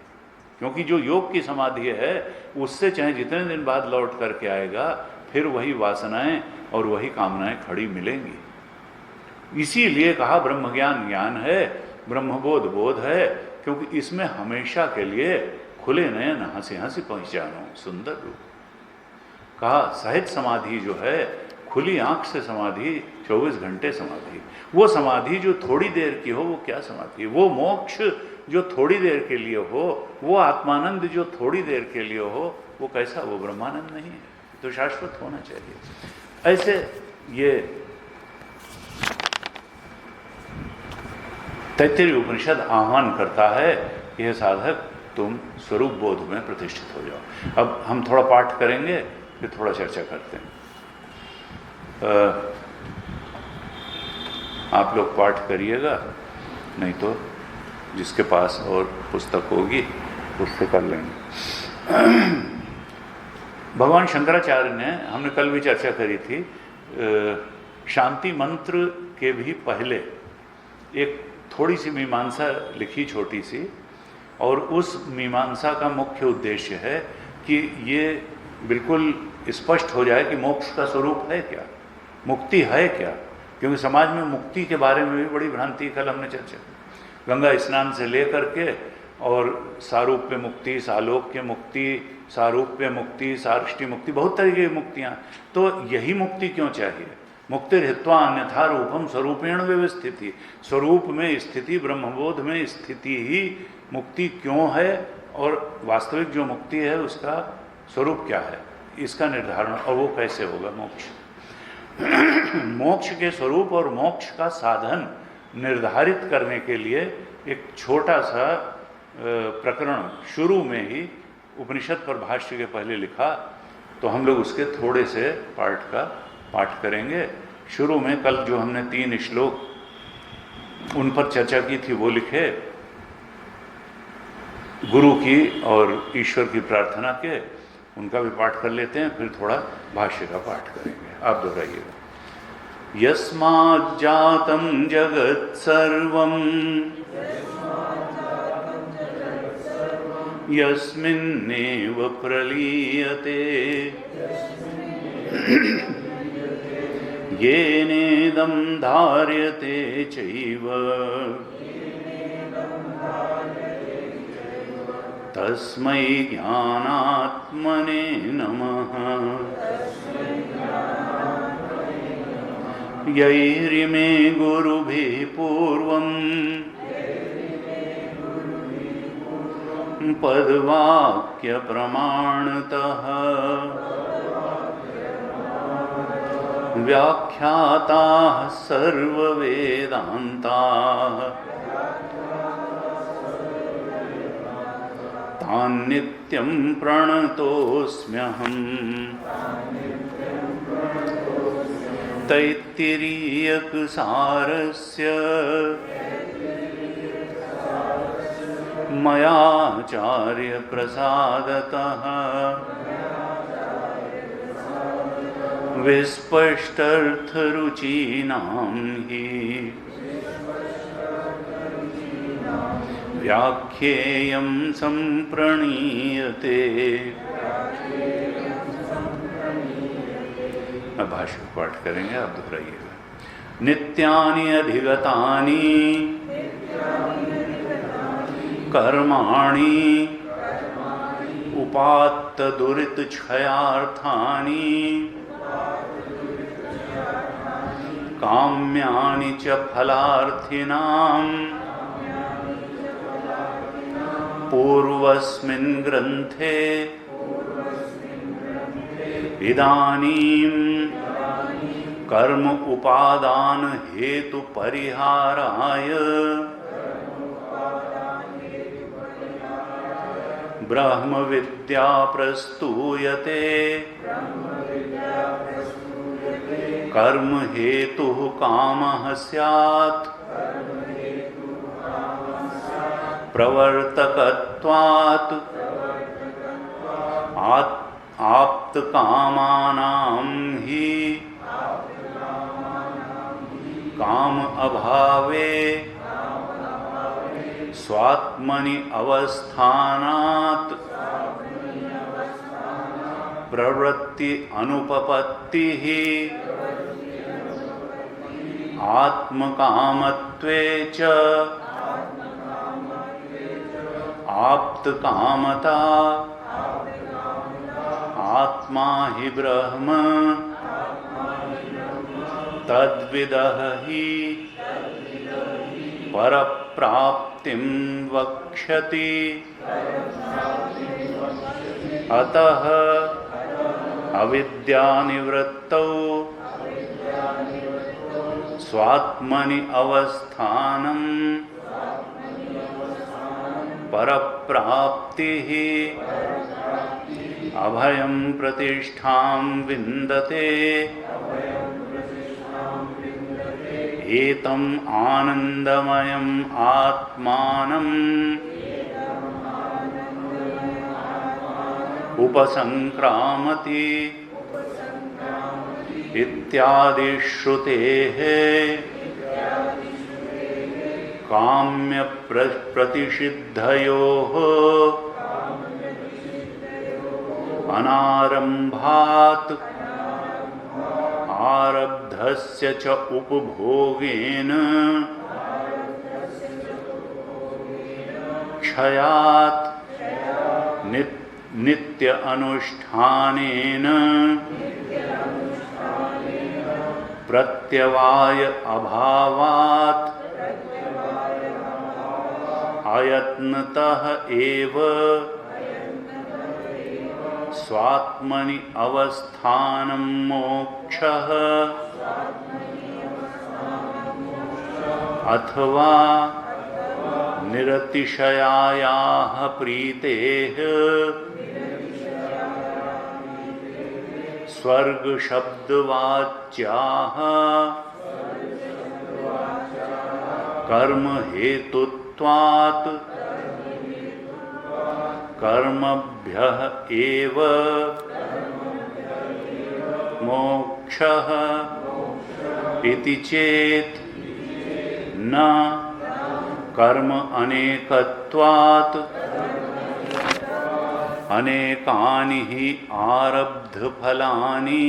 क्योंकि जो योग की समाधि है उससे चाहे जितने दिन बाद लौट करके आएगा फिर वही वासनाएं और वही कामनाएं खड़ी मिलेंगी। इसीलिए कहा ब्रह्म ज्ञान ज्ञान है, ब्रह्मबोध बोध है, क्योंकि इसमें हमेशा के लिए खुले नयन हंसी हंसी पहचानो सुंदर रूप। कहा सहज समाधि जो है, खुली आंख से समाधि, 24 घंटे समाधि, वो समाधि जो थोड़ी देर की हो वो क्या समाधि? वो मोक्ष जो थोड़ी देर के लिए हो, वो आत्मानंद जो थोड़ी देर के लिए हो, वो कैसा? वो ब्रह्मानंद नहीं है, तो शाश्वत होना चाहिए। ऐसे ये तैत्तिरीय उपनिषद आह्वान करता है कि हे साधक तुम स्वरूप बोध में प्रतिष्ठित हो जाओ। अब हम थोड़ा पाठ करेंगे फिर थोड़ा चर्चा करते हैं। आप लोग पाठ करिएगा, नहीं तो जिसके पास और पुस्तक होगी उससे कर लेंगे। भगवान शंकराचार्य ने, हमने कल भी चर्चा करी थी, शांति मंत्र के भी पहले एक थोड़ी सी मीमांसा लिखी, छोटी सी, और उस मीमांसा का मुख्य उद्देश्य है कि ये बिल्कुल स्पष्ट हो जाए कि मोक्ष का स्वरूप है क्या, मुक्ति है क्या। क्योंकि समाज में मुक्ति के बारे में भी बड़ी भ्रांति, कल हमने चर्चा की। गंगा स्नान से लेकर के और सारूप्य मुक्ति, सालोक्य मुक्ति, सारूप्य मुक्ति, सार्ष्टि मुक्ति, बहुत तरीके की मुक्तियाँ। तो यही मुक्ति क्यों चाहिए? मुक्ति हित्वा अन्यथा रूपम स्वरूपेण व्यवस्थिति, स्वरूप में स्थिति, ब्रह्मबोध में स्थिति ही मुक्ति क्यों है, और वास्तविक जो मुक्ति है उसका स्वरूप क्या है, इसका निर्धारण, और वो कैसे होगा मोक्ष। मोक्ष के स्वरूप और मोक्ष का साधन निर्धारित करने के लिए एक छोटा सा प्रकरण शुरू में ही उपनिषद पर भाष्य के पहले लिखा, तो हम लोग उसके थोड़े से पार्ट का पाठ करेंगे। शुरू में कल जो हमने 3 श्लोक उन पर चर्चा की थी वो लिखे, गुरु की और ईश्वर की प्रार्थना के, उनका भी पाठ कर लेते हैं, फिर थोड़ा भाष्य का पाठ करेंगे। आप दोहराइएगा। यस्माज्जातं जगत् सर्वं यस्मिन्नेव प्रलीयते येनेदं धार्यते चैव तस्मै ज्ञानात्मने नमः। यैरिमे गुरुभिः पूर्वं पदवाक्य प्रमाणतः व्याख्याताः सर्ववेदान्ताः तान् नित्यं प्रणतोऽस्म्यहम्। तैत्तिरीयकसारस्य मयाचार्य प्रसादतः विस्पष्टार्थरुचीनां हि व्याख्येयं संप्रणीयते। अब भाष्य पाठ करेंगे, आप दोहराइएगा। नित्यानि अधिगतानि कर्माणि उपात्त दुरित क्षयार्थानि काम्यानि च फलार्थिनां पूर्वस्मिन् ग्रन्थे इदानीं कर्म उपादान हेतु परिहाराय ब्रह्म विद्या प्रस्तूयते। कर्म हेतु कामः स्यात् प्रवर्तकत्वात् आप्तकामानां हि काम अभावे स्वात्मनि अवस्थानात् प्रवृत्ति अनुपपत्तिः आत्मकामत्वे च आप्तकामता आत्मा हि ब्रह्म तद्विदः हि परप्राप्तिं वक्ष्यति। अतः अविद्यानिवृत्तौ स्वात्मनि अवस्थानं परप्राप्तिः अभयं प्रतिष्ठां विन्दते। एतम् आनन्दमयम् आत्मानम् उपसंक्रामति इत्यादि श्रुतेः काम्य प्रतिषिद्धयोः अनारंभात् आरब्धस्य च उपभोगेन क्षयात् नित्य अनुष्ठानेन प्रत्यवाय अभावात् अयत्नतः एव स्वात्मनि अवस्थानं मोक्षः अथवा निरतिशयायाः प्रीतेः स्वर्ग शब्दवाच्याः कर्म हेतुत्वात् कर्मभ्यः एव मोक्षः इति चेत् न कर्म अनेकत्वात् अनेकानि हि आरब्धफलानि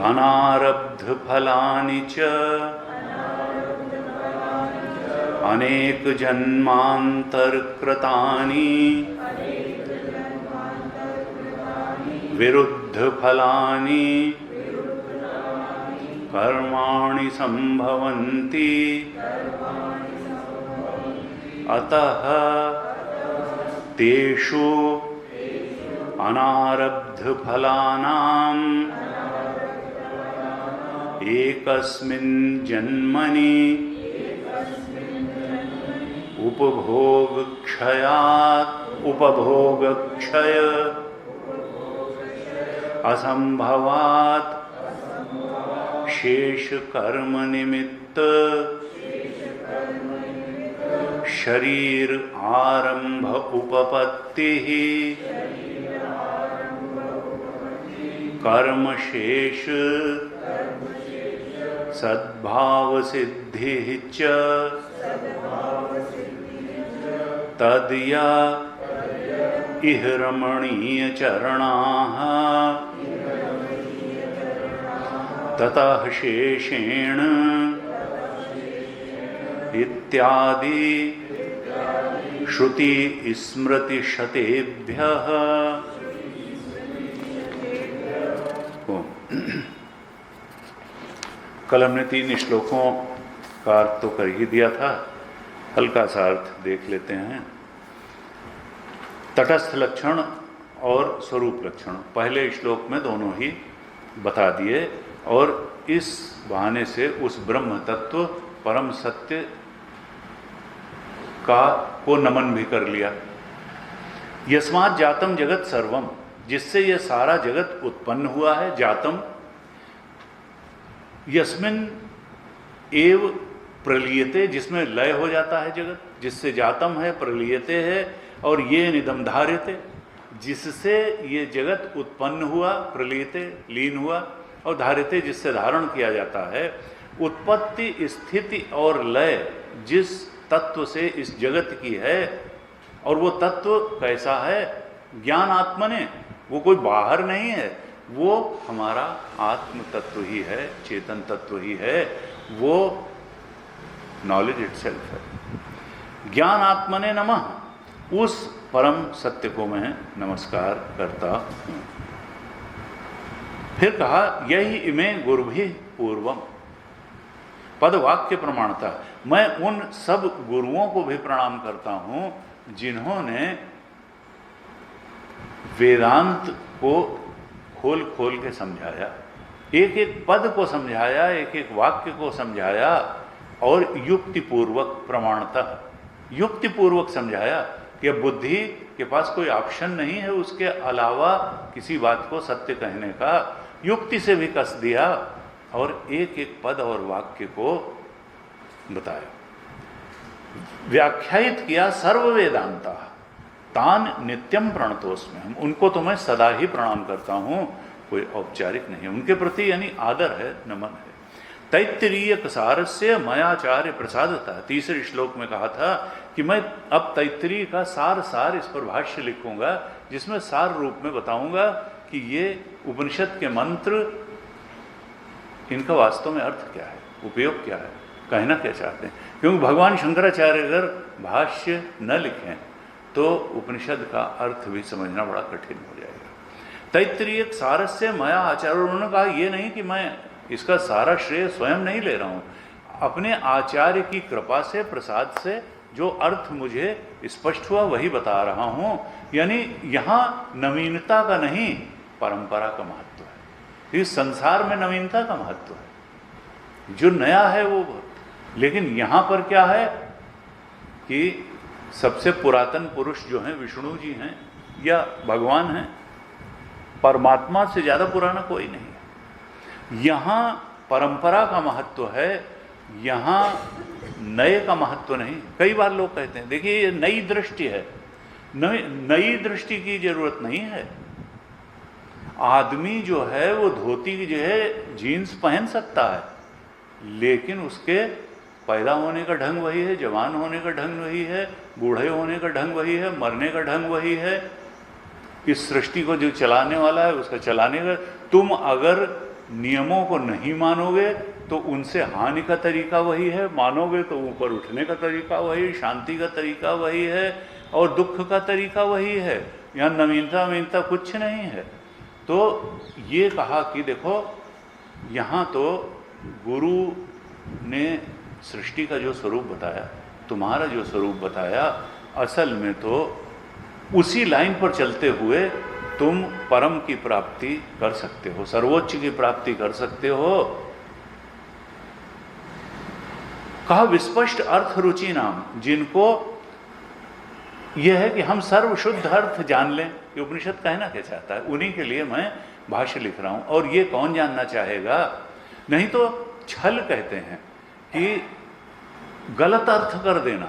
अनारब्धफलानि च अनेक जन्मांतरकृतानि विरुद्ध फलानि कर्माणि संभवन्ति। अतः तेषु अनारब्ध फलानाम् एकस्मिन् जन्मनि उपभोगक्षय असंभवात् शेष कर्म निमित्त शरीर आरंभ उपपत्ति कर्म शेष सद्भाव सिद्धि च तद्या इह रमणीय चरणाः ततः शेषेण इत्यादि श्रुति स्मृति शतेभ्यः। कल हमने 3 श्लोकों का अर्थ तो कर ही दिया था। हल्का सा अर्थ देख लेते हैं। तटस्थ लक्षण और स्वरूप लक्षण पहले श्लोक में दोनों ही बता दिए, और इस बहाने से उस ब्रह्म तत्व परम सत्य को नमन भी कर लिया। यस्मात् जातम जगत सर्वम, जिससे यह सारा जगत उत्पन्न हुआ है। जातम यस्मिन एव प्रलीयते, जिसमें लय हो जाता है जगत, जिससे जातम है, प्रलीयते है, और ये निदम धार्यते, जिससे ये जगत उत्पन्न हुआ, प्रलीयते लीन हुआ, और धार्यते जिससे धारण किया जाता है। उत्पत्ति स्थिति और लय जिस तत्व से इस जगत की है, और वो तत्व कैसा है? ज्ञान आत्मने, वो कोई बाहर नहीं है, वो हमारा आत्म तत्व ही है, चेतन तत्व ही है, वो नॉलेज इटसेल्फ है। ज्ञान आत्मने नमः, उस परम सत्य को मैं नमस्कार करता हूँ। फिर कहा यही इमे गुरुभि पूर्वम, पद वाक्य प्रमाणता, मैं उन सब गुरुओं को भी प्रणाम करता हूँ जिन्होंने वेदांत को खोल खोल के समझाया, एक एक पद को समझाया, एक एक वाक्य को समझाया, और युक्तिपूर्वक प्रमाणतः युक्तिपूर्वक समझाया कि अब बुद्धि के पास कोई ऑप्शन नहीं है उसके अलावा किसी बात को सत्य कहने का। युक्ति से भी कस दिया और एक एक पद और वाक्य को बताया, व्याख्यायित किया। सर्व वेदांता तान नित्यम प्रणतोस्मि, हम उनको तो मैं सदा ही प्रणाम करता हूँ, कोई औपचारिक नहीं, उनके प्रति यानी आदर है, नमन है। तैत्तिरीय सारस्य मयाचार्य प्रसादता, तीसरे श्लोक में कहा था कि मैं अब तैत्तिरीय का सार इस पर भाष्य लिखूंगा, जिसमें सार रूप में बताऊंगा कि ये उपनिषद के मंत्र, इनका वास्तव में अर्थ क्या है, उपयोग क्या है, कहना क्या चाहते हैं। क्योंकि भगवान शंकराचार्य अगर भाष्य न लिखें तो उपनिषद का अर्थ भी समझना बड़ा कठिन हो जाएगा। तैत्तिरीय सारस्य मया आचार्य, उन्होंने कहा ये नहीं कि मैं इसका सारा श्रेय स्वयं नहीं ले रहा हूँ, अपने आचार्य की कृपा से, प्रसाद से जो अर्थ मुझे स्पष्ट हुआ वही बता रहा हूँ। यानी यहाँ नवीनता का नहीं, परंपरा का महत्व है। इस संसार में नवीनता का महत्व है, जो नया है वो, लेकिन यहाँ पर क्या है कि सबसे पुरातन पुरुष जो हैं विष्णु जी हैं या भगवान हैं, परमात्मा से ज़्यादा पुराना कोई नहीं है। यहाँ परंपरा का महत्व है, यहाँ नए का महत्व नहीं। कई बार लोग कहते हैं देखिए ये नई दृष्टि है, नई दृष्टि की जरूरत नहीं है। आदमी जो है वो धोती जो है जीन्स पहन सकता है, लेकिन उसके पैदा होने का ढंग वही है, जवान होने का ढंग वही है, बूढ़े होने का ढंग वही है, मरने का ढंग वही है। इस सृष्टि को जो चलाने वाला है उसका चलाने का, तुम अगर नियमों को नहीं मानोगे तो उनसे हानि का तरीका वही है, मानोगे तो ऊपर उठने का तरीका वही, शांति का तरीका वही है, और दुख का तरीका वही है। यहाँ नवीनता कुछ नहीं है। तो ये कहा कि देखो यहाँ तो गुरु ने सृष्टि का जो स्वरूप बताया, तुम्हारा जो स्वरूप बताया, असल में तो उसी लाइन पर चलते हुए तुम परम की प्राप्ति कर सकते हो, सर्वोच्च की प्राप्ति कर सकते हो। कहा विस्पष्ट अर्थ रुचि नाम, जिनको यह है कि हम सर्वशुद्ध अर्थ जान लें कि उपनिषद कहना क्या चाहता है, उन्हीं के लिए मैं भाष्य लिख रहा हूं। और ये कौन जानना चाहेगा? नहीं तो छल कहते हैं कि गलत अर्थ कर देना।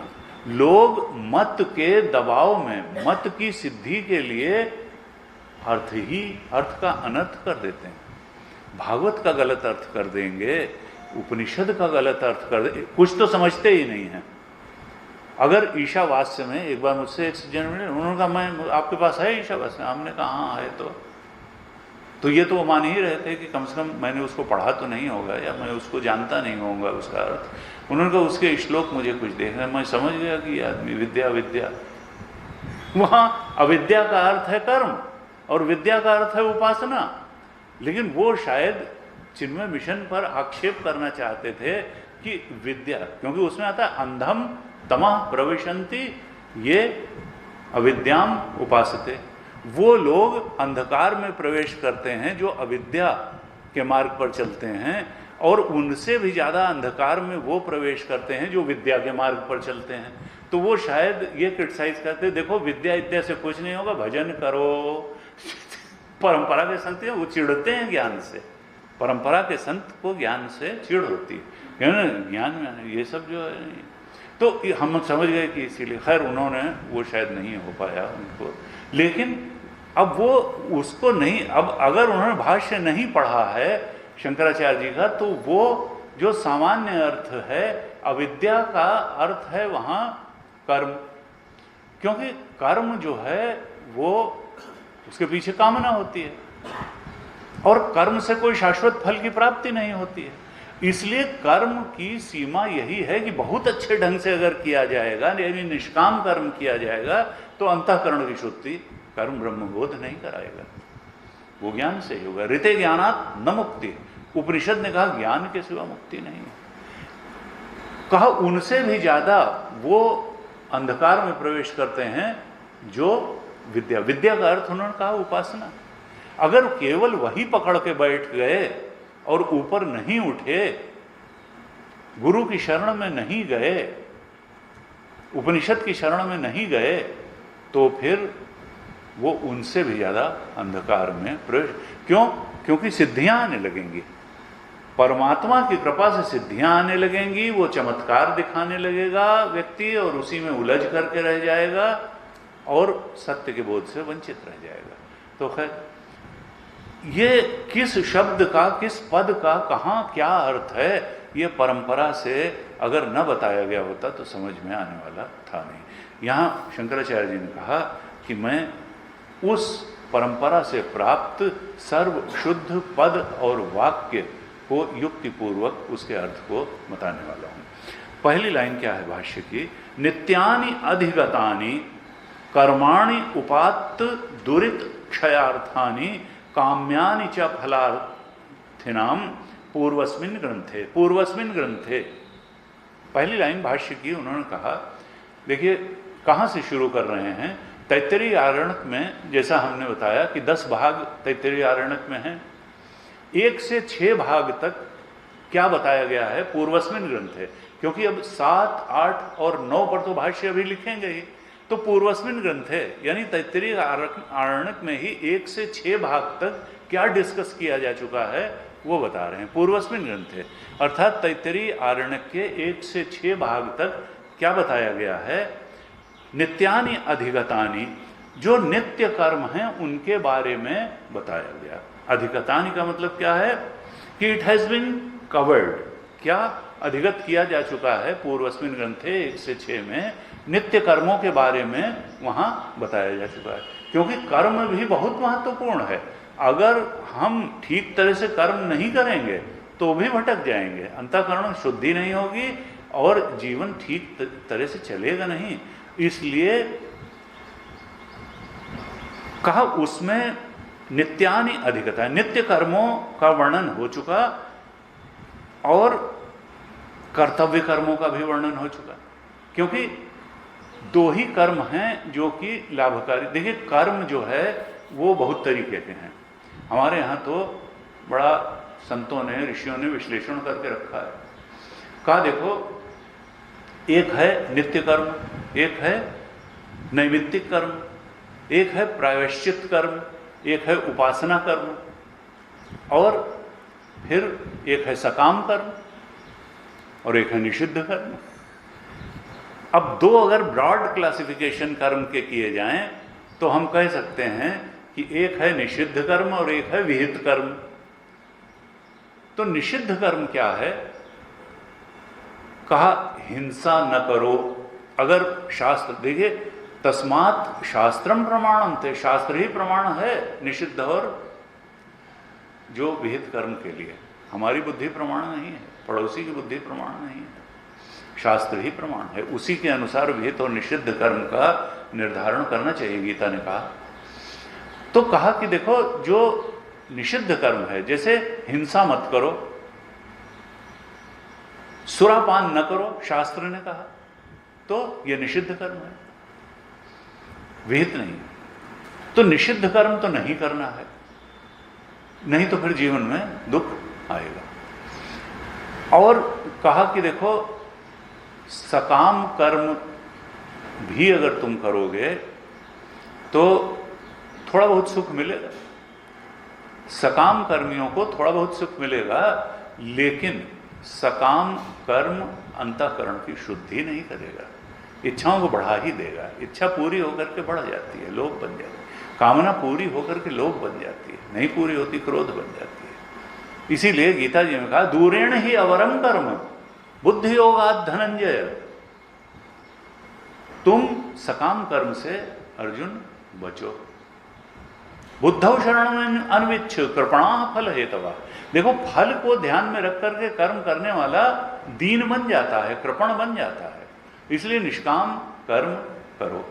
लोग मत के दबाव में, मत की सिद्धि के लिए अर्थ का अनर्थ कर देते हैं। भागवत का गलत अर्थ कर देंगे, उपनिषद का गलत अर्थ कर देंगे, कुछ तो समझते ही नहीं हैं। अगर ईशावास्य में एक बार मुझसे एक जन मिले, उन्होंने कहा मैं आपके पास है ईशावास्य? हमने कहा हाँ है। तो ये तो वो मान ही रहे थे कि कम से कम मैंने उसको पढ़ा तो नहीं होगा या मैं उसको जानता नहीं होऊंगा उसका अर्थ। उन्होंने कहा उसके श्लोक मुझे कुछ देखना। मैं समझ गया कि आदमी विद्या, वहाँ अविद्या का अर्थ है कर्म और विद्या का अर्थ है उपासना। लेकिन वो शायद चिन्मय मिशन पर आक्षेप करना चाहते थे कि विद्या, क्योंकि उसमें आता है अंधम तमः प्रविशन्ति ये अविद्याम उपासते। वो लोग अंधकार में प्रवेश करते हैं जो अविद्या के मार्ग पर चलते हैं, और उनसे भी ज़्यादा अंधकार में वो प्रवेश करते हैं जो विद्या के मार्ग पर चलते हैं। तो वो शायद ये क्रिटिसाइज करते हैं, देखो विद्या इद्या से कुछ नहीं होगा, भजन करो। परंपरा के संत हैं वो चिढ़ते हैं ज्ञान से, परंपरा के संत को ज्ञान से चिढ़ होती है, ज्ञान में ये सब जो है। तो हम समझ गए कि इसीलिए, खैर उन्होंने वो शायद नहीं हो पाया उनको, लेकिन अब वो उसको नहीं, अब अगर उन्होंने भाष्य नहीं पढ़ा है शंकराचार्य जी का, तो वो जो सामान्य अर्थ है अविद्या का अर्थ है वहाँ कर्म, क्योंकि कर्म जो है वो उसके पीछे कामना होती है, और कर्म से कोई शाश्वत फल की प्राप्ति नहीं होती है। इसलिए कर्म की सीमा यही है कि बहुत अच्छे ढंग से अगर किया जाएगा, यानी निष्काम कर्म किया जाएगा, तो अंतःकरण की शुद्धि कर्म ब्रह्मबोध नहीं कराएगा, वो ज्ञान से ही होगा। ऋते ज्ञानात् न मुक्ति, उपनिषद ने कहा ज्ञान के सिवा मुक्ति नहीं है। कहा उनसे भी ज्यादा वो अंधकार में प्रवेश करते हैं जो विद्या, विद्या का अर्थ उन्होंने कहा उपासना। अगर केवल वही पकड़ के बैठ गए और ऊपर नहीं उठे, गुरु की शरण में नहीं गए, उपनिषद की शरण में नहीं गए, तो फिर वो उनसे भी ज्यादा अंधकार में प्रवेश। क्यों? क्योंकि सिद्धियां आने लगेंगी, परमात्मा की कृपा से सिद्धियां आने लगेंगी, वो चमत्कार दिखाने लगेगा व्यक्ति, और उसी में उलझ करके रह जाएगा और सत्य के बोध से वंचित रह जाएगा। तो खैर ये किस शब्द का, किस पद का कहाँ क्या अर्थ है, ये परंपरा से अगर न बताया गया होता तो समझ में आने वाला था नहीं। यहाँ शंकराचार्य जी ने कहा कि मैं उस परंपरा से प्राप्त सर्व शुद्ध पद और वाक्य को युक्तिपूर्वक उसके अर्थ को बताने वाला हूँ। पहली लाइन क्या है भाष्य की? नित्यानि अधिगतानि कर्माणि उपात्त दुरित क्षयार्थानि काम्यानि च फलार्थिनाम पूर्वस्मिन् ग्रंथे। पूर्वस्मिन् ग्रंथे, पहली लाइन भाष्य की उन्होंने कहा, देखिए कहाँ से शुरू कर रहे हैं। तैत्तिरीय आरण्यक में जैसा हमने बताया कि 10 भाग तैत्तिरीय आरण्यक में हैं, 1 से 6 भाग तक क्या बताया गया है पूर्वस्मिन् ग्रंथे, क्योंकि अब 7, 8 और 9 पर तो भाष्य अभी लिखेंगे ही, तो पूर्वस्मिन् ग्रंथे यानी तैत्तिरीय आरण्यक में ही 1 से 6 भाग तक क्या डिस्कस किया जा चुका है वो बता रहे हैं पूर्वस्मिन् ग्रंथे। अर्थात तैत्तिरीय आरण्यक के 1 से 6 भाग तक क्या बताया गया है? नित्यानि अधिगतानि, जो नित्य कर्म हैं उनके बारे में बताया गया। अधिगतानि का मतलब क्या है कि इट हैज बीन कवर्ड, क्या अधिगत किया जा चुका है पूर्वस्मिन् ग्रंथे 1 से 6 में, नित्य कर्मों के बारे में वहां बताया जा चुका है। क्योंकि कर्म भी बहुत महत्वपूर्ण है, अगर हम ठीक तरह से कर्म नहीं करेंगे तो भी भटक जाएंगे, अंतःकरण शुद्धि नहीं होगी और जीवन ठीक तरह से चलेगा नहीं। इसलिए कहा उसमें नित्यानि अधिगता, नित्य कर्मों का वर्णन हो चुका और कर्तव्य कर्मों का भी वर्णन हो चुका, क्योंकि 2 ही कर्म हैं जो कि लाभकारी। देखिए कर्म जो है वो बहुत तरीके के हैं, हमारे यहाँ तो बड़ा संतों ने ऋषियों ने विश्लेषण करके रखा है। कहा देखो, एक है नित्य कर्म, एक है नैमित्तिक कर्म, एक है प्रायश्चित कर्म, एक है उपासना कर्म, और फिर एक है सकाम कर्म और एक है निषिद्ध कर्म। अब 2 अगर ब्रॉड क्लासिफिकेशन कर्म के किए जाएं तो हम कह सकते हैं कि एक है निषिद्ध कर्म और एक है विहित कर्म। तो निषिद्ध कर्म क्या है? कहा हिंसा न करो। अगर शास्त्र, देखिए तस्मात् शास्त्रम प्रमाणम थे, शास्त्र ही प्रमाण है निषिद्ध और जो विहित कर्म के लिए। हमारी बुद्धि प्रमाण नहीं है, पड़ोसी की बुद्धि प्रमाण नहीं है, शास्त्र ही प्रमाण है। उसी के अनुसार विहित और निषिद्ध कर्म का निर्धारण करना चाहिए, गीता ने कहा। तो कहा कि देखो जो निषिद्ध कर्म है, जैसे हिंसा मत करो, सुरापान न करो, शास्त्र ने कहा। तो ये निषिद्ध कर्म है, विहित नहीं है। तो निषिद्ध कर्म तो नहीं करना है, नहीं तो फिर जीवन में दुख आएगा। और कहा कि देखो सकाम कर्म भी अगर तुम करोगे तो थोड़ा बहुत सुख मिलेगा, सकाम कर्मियों को थोड़ा बहुत सुख मिलेगा, लेकिन सकाम कर्म अंतःकरण की शुद्धि नहीं करेगा, इच्छाओं को बढ़ा ही देगा। इच्छा पूरी होकर के बढ़ जाती है, लोभ बन जाती है, कामना पूरी होकर के लोभ बन जाती है, नहीं पूरी होती क्रोध बन जाती है। इसीलिए गीता जी में कहा दूरेण ही अवरम कर्म बुद्धि योगात् धनंजय, तुम सकाम कर्म से अर्जुन बचो। बुद्धौ शरणं अन्विच्छ कृपणा फल हेतवा। देखो फल को ध्यान में रख करके कर्म करने वाला दीन बन जाता है, कृपण बन जाता है। इसलिए निष्काम कर्म करो,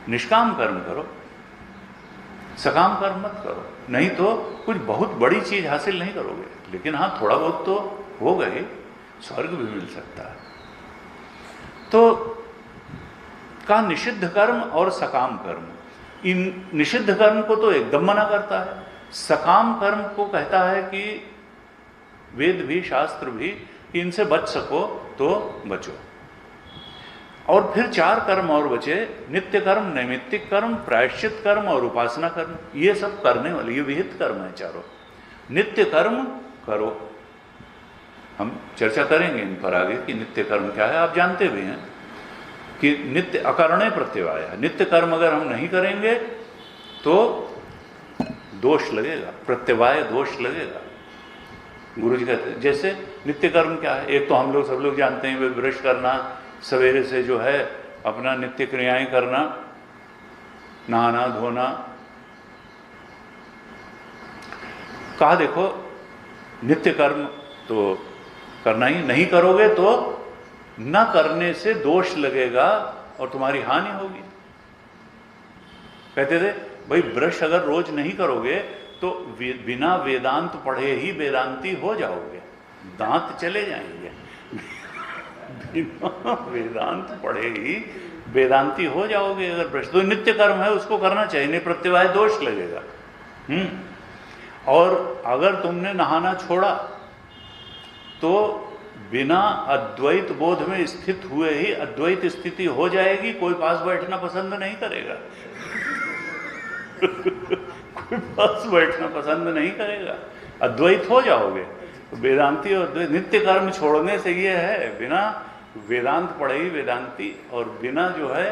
निष्काम कर्म करो, सकाम कर्म मत करो, नहीं तो कुछ बहुत बड़ी चीज हासिल नहीं करोगे, लेकिन हाँ थोड़ा बहुत तो होगा ही, स्वर्ग भी मिल सकता है। तो का निषिद्ध कर्म और सकाम कर्म, इन निषिद्ध कर्म को तो एकदम मना करता है, सकाम कर्म को कहता है कि वेद भी शास्त्र भी कि इनसे बच सको तो बचो। और फिर 4 कर्म और बचे, नित्य कर्म, नैमित्तिक कर्म, प्रायश्चित कर्म और उपासना कर्म। ये सब करने वाले, ये विहित कर्म है चारों। नित्य कर्म करो, हम चर्चा करेंगे इन पर आगे कि नित्य कर्म क्या है। आप जानते भी हैं कि नित्य अकरणे प्रत्यवाय, नित्य कर्म अगर हम नहीं करेंगे तो दोष लगेगा, प्रत्यवाय दोष लगेगा। गुरु जी कहते हैं जैसे नित्य कर्म क्या है, एक तो हम लोग सब लोग जानते हैं, वे ब्रश करना, सवेरे से जो है अपना नित्य क्रियाएं करना, नहाना धोना। कहा देखो नित्य कर्म तो करना ही, नहीं करोगे तो न करने से दोष लगेगा और तुम्हारी हानि होगी। कहते थे भाई ब्रश अगर रोज नहीं करोगे तो बिना वेदांत पढ़े ही वेदांती हो जाओगे, दांत चले जाएंगे। बिना वेदांत पढ़े ही वेदांती हो जाओगे अगर ब्रश। तो नित्य कर्म है, उसको करना चाहिए, नहीं प्रत्यवाय दोष लगेगा। और अगर तुमने नहाना छोड़ा तो बिना अद्वैत बोध में स्थित हुए ही अद्वैत स्थिति हो जाएगी, कोई पास बैठना पसंद नहीं करेगा। कोई पास बैठना पसंद नहीं करेगा, अद्वैत हो जाओगे। वेदांती और नित्य कर्म छोड़ने से ये है, बिना वेदांत पढ़े ही वेदांती और बिना जो है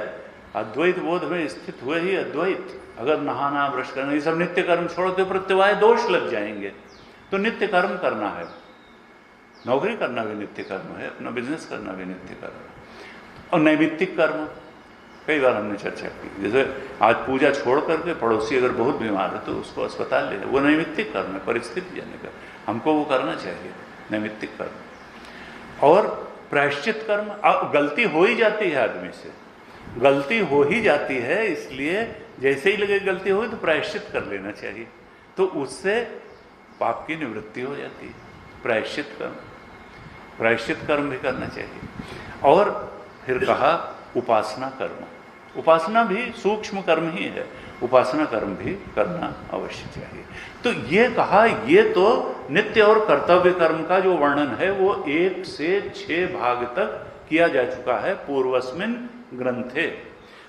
अद्वैत बोध में स्थित हुए ही अद्वैत। अगर नहाना ब्रश करना ये सब नित्य कर्म छोड़ते प्रत्यवाय दोष लग जाएंगे। तो नित्य कर्म करना है, नौकरी करना भी नित्य कर्म है, अपना बिजनेस करना भी नित्य कर्म है। और नैमित्तिक कर्म कई बार हमने चर्चा की, जैसे आज पूजा छोड़ करके पड़ोसी अगर बहुत बीमार है तो उसको अस्पताल ले जाए, वो नैमित्तिक कर्म है, परिस्थिति जाने का, हमको वो करना चाहिए, नैमित्तिक कर्म। और प्रायश्चित कर्म, गलती हो ही जाती है आदमी से, गलती हो ही जाती है, इसलिए जैसे ही लगे गलती हुई तो प्रायश्चित कर लेना चाहिए, तो उससे पाप की निवृत्ति हो जाती है। प्रायश्चित कर्म भी करना चाहिए। और फिर कहा उपासना कर्म, उपासना भी सूक्ष्म कर्म ही है, उपासना कर्म भी करना अवश्य चाहिए। तो ये कहा, ये तो नित्य और कर्तव्य कर्म का जो वर्णन है वो 1 से 6 भाग तक किया जा चुका है पूर्वस्मिन ग्रंथे।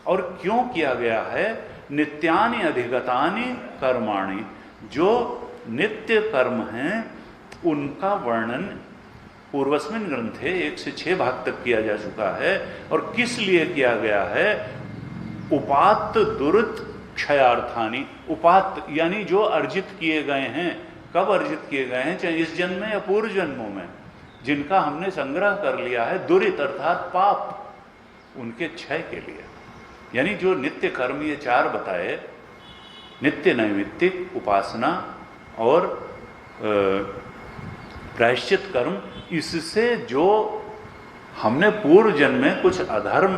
और क्यों किया गया है? नित्यानि अधिगतानि कर्माणि, जो नित्य कर्म हैं उनका वर्णन पूर्वस्मिन ग्रंथे 1 से 6 भाग तक किया जा चुका है। और किस लिए किया गया है? उपात्त दुरित क्षयार्थानि, उपात्त यानी जो अर्जित किए गए हैं, कब अर्जित किए गए हैं, चाहे इस जन्म में या पूर्व जन्मों में, जिनका हमने संग्रह कर लिया है, दुरित अर्थात पाप, उनके क्षय के लिए। यानी जो नित्य कर्म ये 4 बताए, नित्य, नैमित्तिक, उपासना और प्रायश्चित कर्म, इससे जो हमने पूर्व जन्म में कुछ अधर्म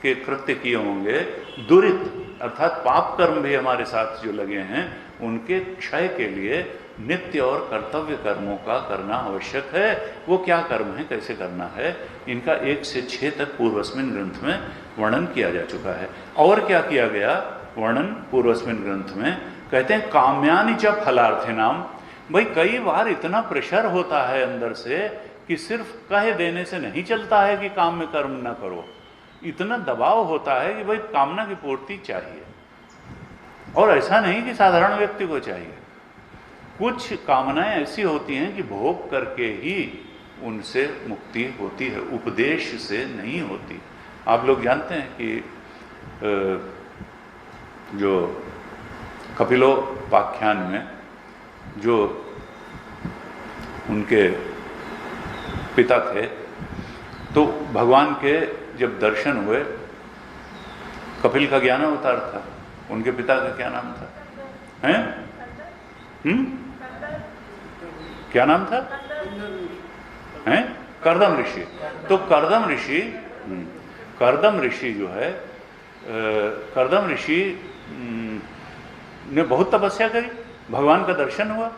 के कृत्य किए होंगे, दुरित अर्थात पाप कर्म भी हमारे साथ जो लगे हैं, उनके क्षय के लिए नित्य और कर्तव्य कर्मों का करना आवश्यक है। वो क्या कर्म है, कैसे करना है, इनका 1 से 6 तक पूर्वस्मिन ग्रंथ में वर्णन किया जा चुका है। और क्या किया गया वर्णन पूर्वस्मिन ग्रंथ में, कहते हैं काम्यानि च फलार्थे नाम। भाई कई बार इतना प्रेशर होता है अंदर से कि सिर्फ कह देने से नहीं चलता है कि काम में कर्म ना करो, इतना दबाव होता है कि भाई कामना की पूर्ति चाहिए। और ऐसा नहीं कि साधारण व्यक्ति को चाहिए, कुछ कामनाएं ऐसी होती हैं कि भोग करके ही उनसे मुक्ति होती है, उपदेश से नहीं होती। आप लोग जानते हैं कि जो कपिलोपाख्यान में जो उनके पिता थे, तो भगवान के जब दर्शन हुए, कपिल का ज्ञानावतार था, उनके पिता का क्या नाम था, हैं? क्या नाम था? हैं? कर्दम ऋषि। तो कर्दम ऋषि जो है, कर्दम ऋषि ने बहुत तपस्या करी, भगवान का दर्शन हुआ,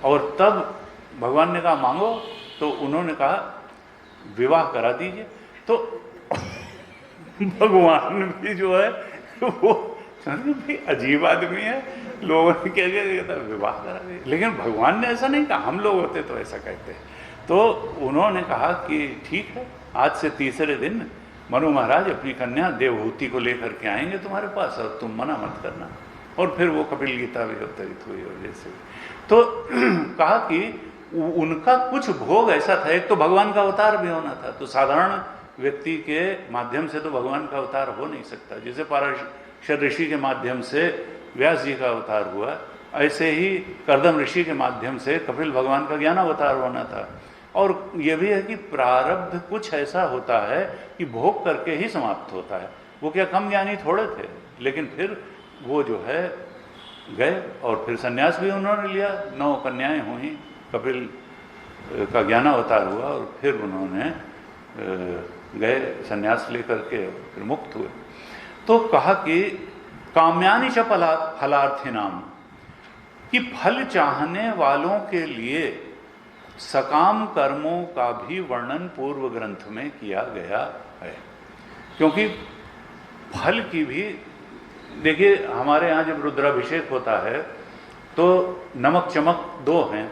और तब भगवान ने कहा मांगो, तो उन्होंने कहा विवाह करा दीजिए। तो भगवान भी जो है वो भी अजीब आदमी है, लोगों ने क्या कहता विवाह करा दीजिए, लेकिन भगवान ने ऐसा नहीं कहा, हम लोग होते तो ऐसा कहते हैं। तो उन्होंने कहा कि ठीक है, आज से तीसरे दिन मनु महाराज अपनी कन्या देवहूति को लेकर के आएंगे तुम्हारे पास, और तुम मना मत करना। और फिर वो कपिल गीता भी अवतरित हुई और जैसे। तो कहा कि उनका कुछ भोग ऐसा था, एक तो भगवान का अवतार भी होना था, तो साधारण व्यक्ति के माध्यम से तो भगवान का अवतार हो नहीं सकता। जैसे पाराशर ऋषि के माध्यम से व्यास जी का अवतार हुआ, ऐसे ही कर्दम ऋषि के माध्यम से कपिल भगवान का ज्ञान अवतार होना था। और यह भी है कि प्रारब्ध कुछ ऐसा होता है कि भोग करके ही समाप्त होता है। वो क्या कम ज्ञानी थोड़े थे, लेकिन फिर वो जो है गए, और फिर सन्यास भी उन्होंने लिया, 9 कन्याएं हुई, कपिल का ज्ञानावतार हुआ, और फिर उन्होंने गए सन्यास लेकर के, फिर मुक्त हुए। तो कहा कि काम्यानि च फलार्थिनाम, कि फल चाहने वालों के लिए सकाम कर्मों का भी वर्णन पूर्व ग्रंथ में किया गया है। क्योंकि फल की भी, देखिए हमारे यहाँ जब रुद्राभिषेक होता है तो नमक चमक 2 हैं,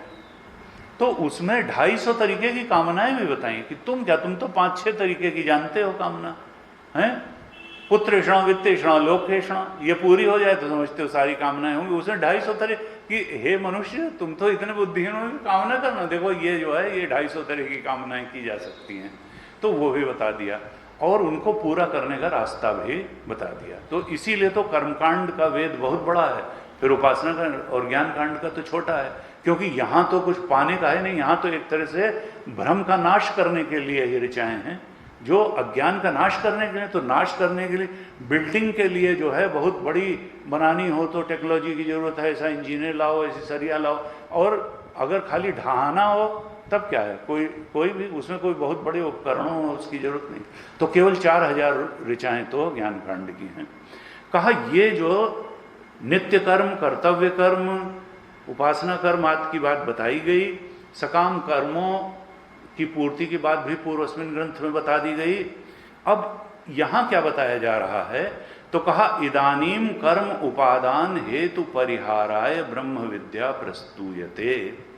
तो उसमें 250 तरीके की कामनाएं भी बताई कि तुम तो 5-6 तरीके की जानते हो कामना हैं, पुत्रेषण वित्तेषण लोकेषण, ये पूरी हो जाए तो समझते हो सारी कामनाएं होंगी। उसमें 250 तरीके कि हे मनुष्य तुम तो इतने बुद्धिहीन हो कि कामना करना, देखो ये जो है ये 250 तरह की कामनाएं की जा सकती हैं, तो वो भी बता दिया, और उनको पूरा करने का रास्ता भी बता दिया। तो इसीलिए तो कर्मकांड का वेद बहुत बड़ा है, फिर उपासना का और ज्ञान कांड का तो छोटा है, क्योंकि यहाँ तो कुछ पाने का है नहीं, यहाँ तो एक तरह से भ्रम का नाश करने के लिए ये ऋचाएँ हैं, जो अज्ञान का नाश करने के लिए, तो नाश करने के लिए बिल्डिंग के लिए जो है बहुत बड़ी बनानी हो तो टेक्नोलॉजी की जरूरत है, ऐसा इंजीनियर लाओ, ऐसी सरिया लाओ, और अगर खाली ढहाना हो तब क्या है, कोई भी उसमें कोई बहुत बड़े उपकरणों हो उसकी जरूरत नहीं। तो केवल 4000 ऋचाएँ तो ज्ञान कांड की हैं। कहा ये जो नित्य कर्म, कर्तव्य कर्म, उपासना कर्म आदि की बात बताई गई, सकाम कर्मों की पूर्ति की बात भी पूर्वस्मिन ग्रंथ में बता दी गई। अब यहाँ क्या बताया जा रहा है, तो कहा इदानीम कर्म उपादान हेतु परिहाराय ब्रह्म विद्या प्रस्तूयते।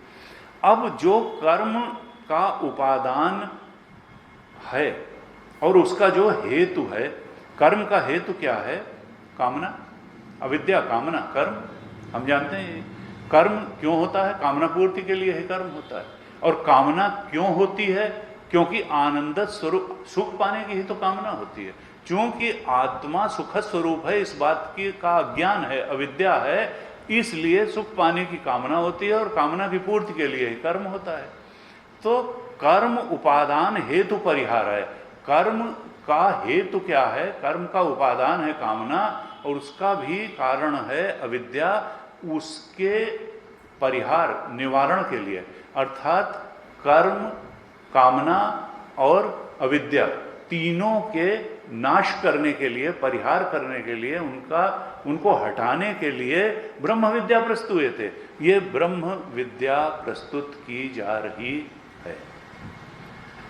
अब जो कर्म का उपादान है और उसका जो हेतु है, कर्म का हेतु क्या है, कामना, अविद्या कामना कर्म, हम जानते हैं कर्म क्यों होता है, कामना पूर्ति के लिए ही कर्म होता है। और कामना क्यों होती है, क्योंकि आनंद स्वरूप सुख पाने की ही तो कामना होती है। क्योंकि आत्मा सुख स्वरूप है, इस बात की का अज्ञान है, अविद्या है, इसलिए सुख पाने की कामना होती है, और कामना की पूर्ति के लिए ही कर्म होता है। तो कर्म उपादान हेतु परिहार है। कर्म का हेतु क्या है, कर्म का उपादान है कामना, और उसका भी कारण है अविद्या, उसके परिहार निवारण के लिए, अर्थात कर्म, कामना और अविद्या तीनों के नाश करने के लिए, परिहार करने के लिए, उनको हटाने के लिए ब्रह्म विद्या प्रस्तुत थे। ये ब्रह्म विद्या प्रस्तुत की जा रही है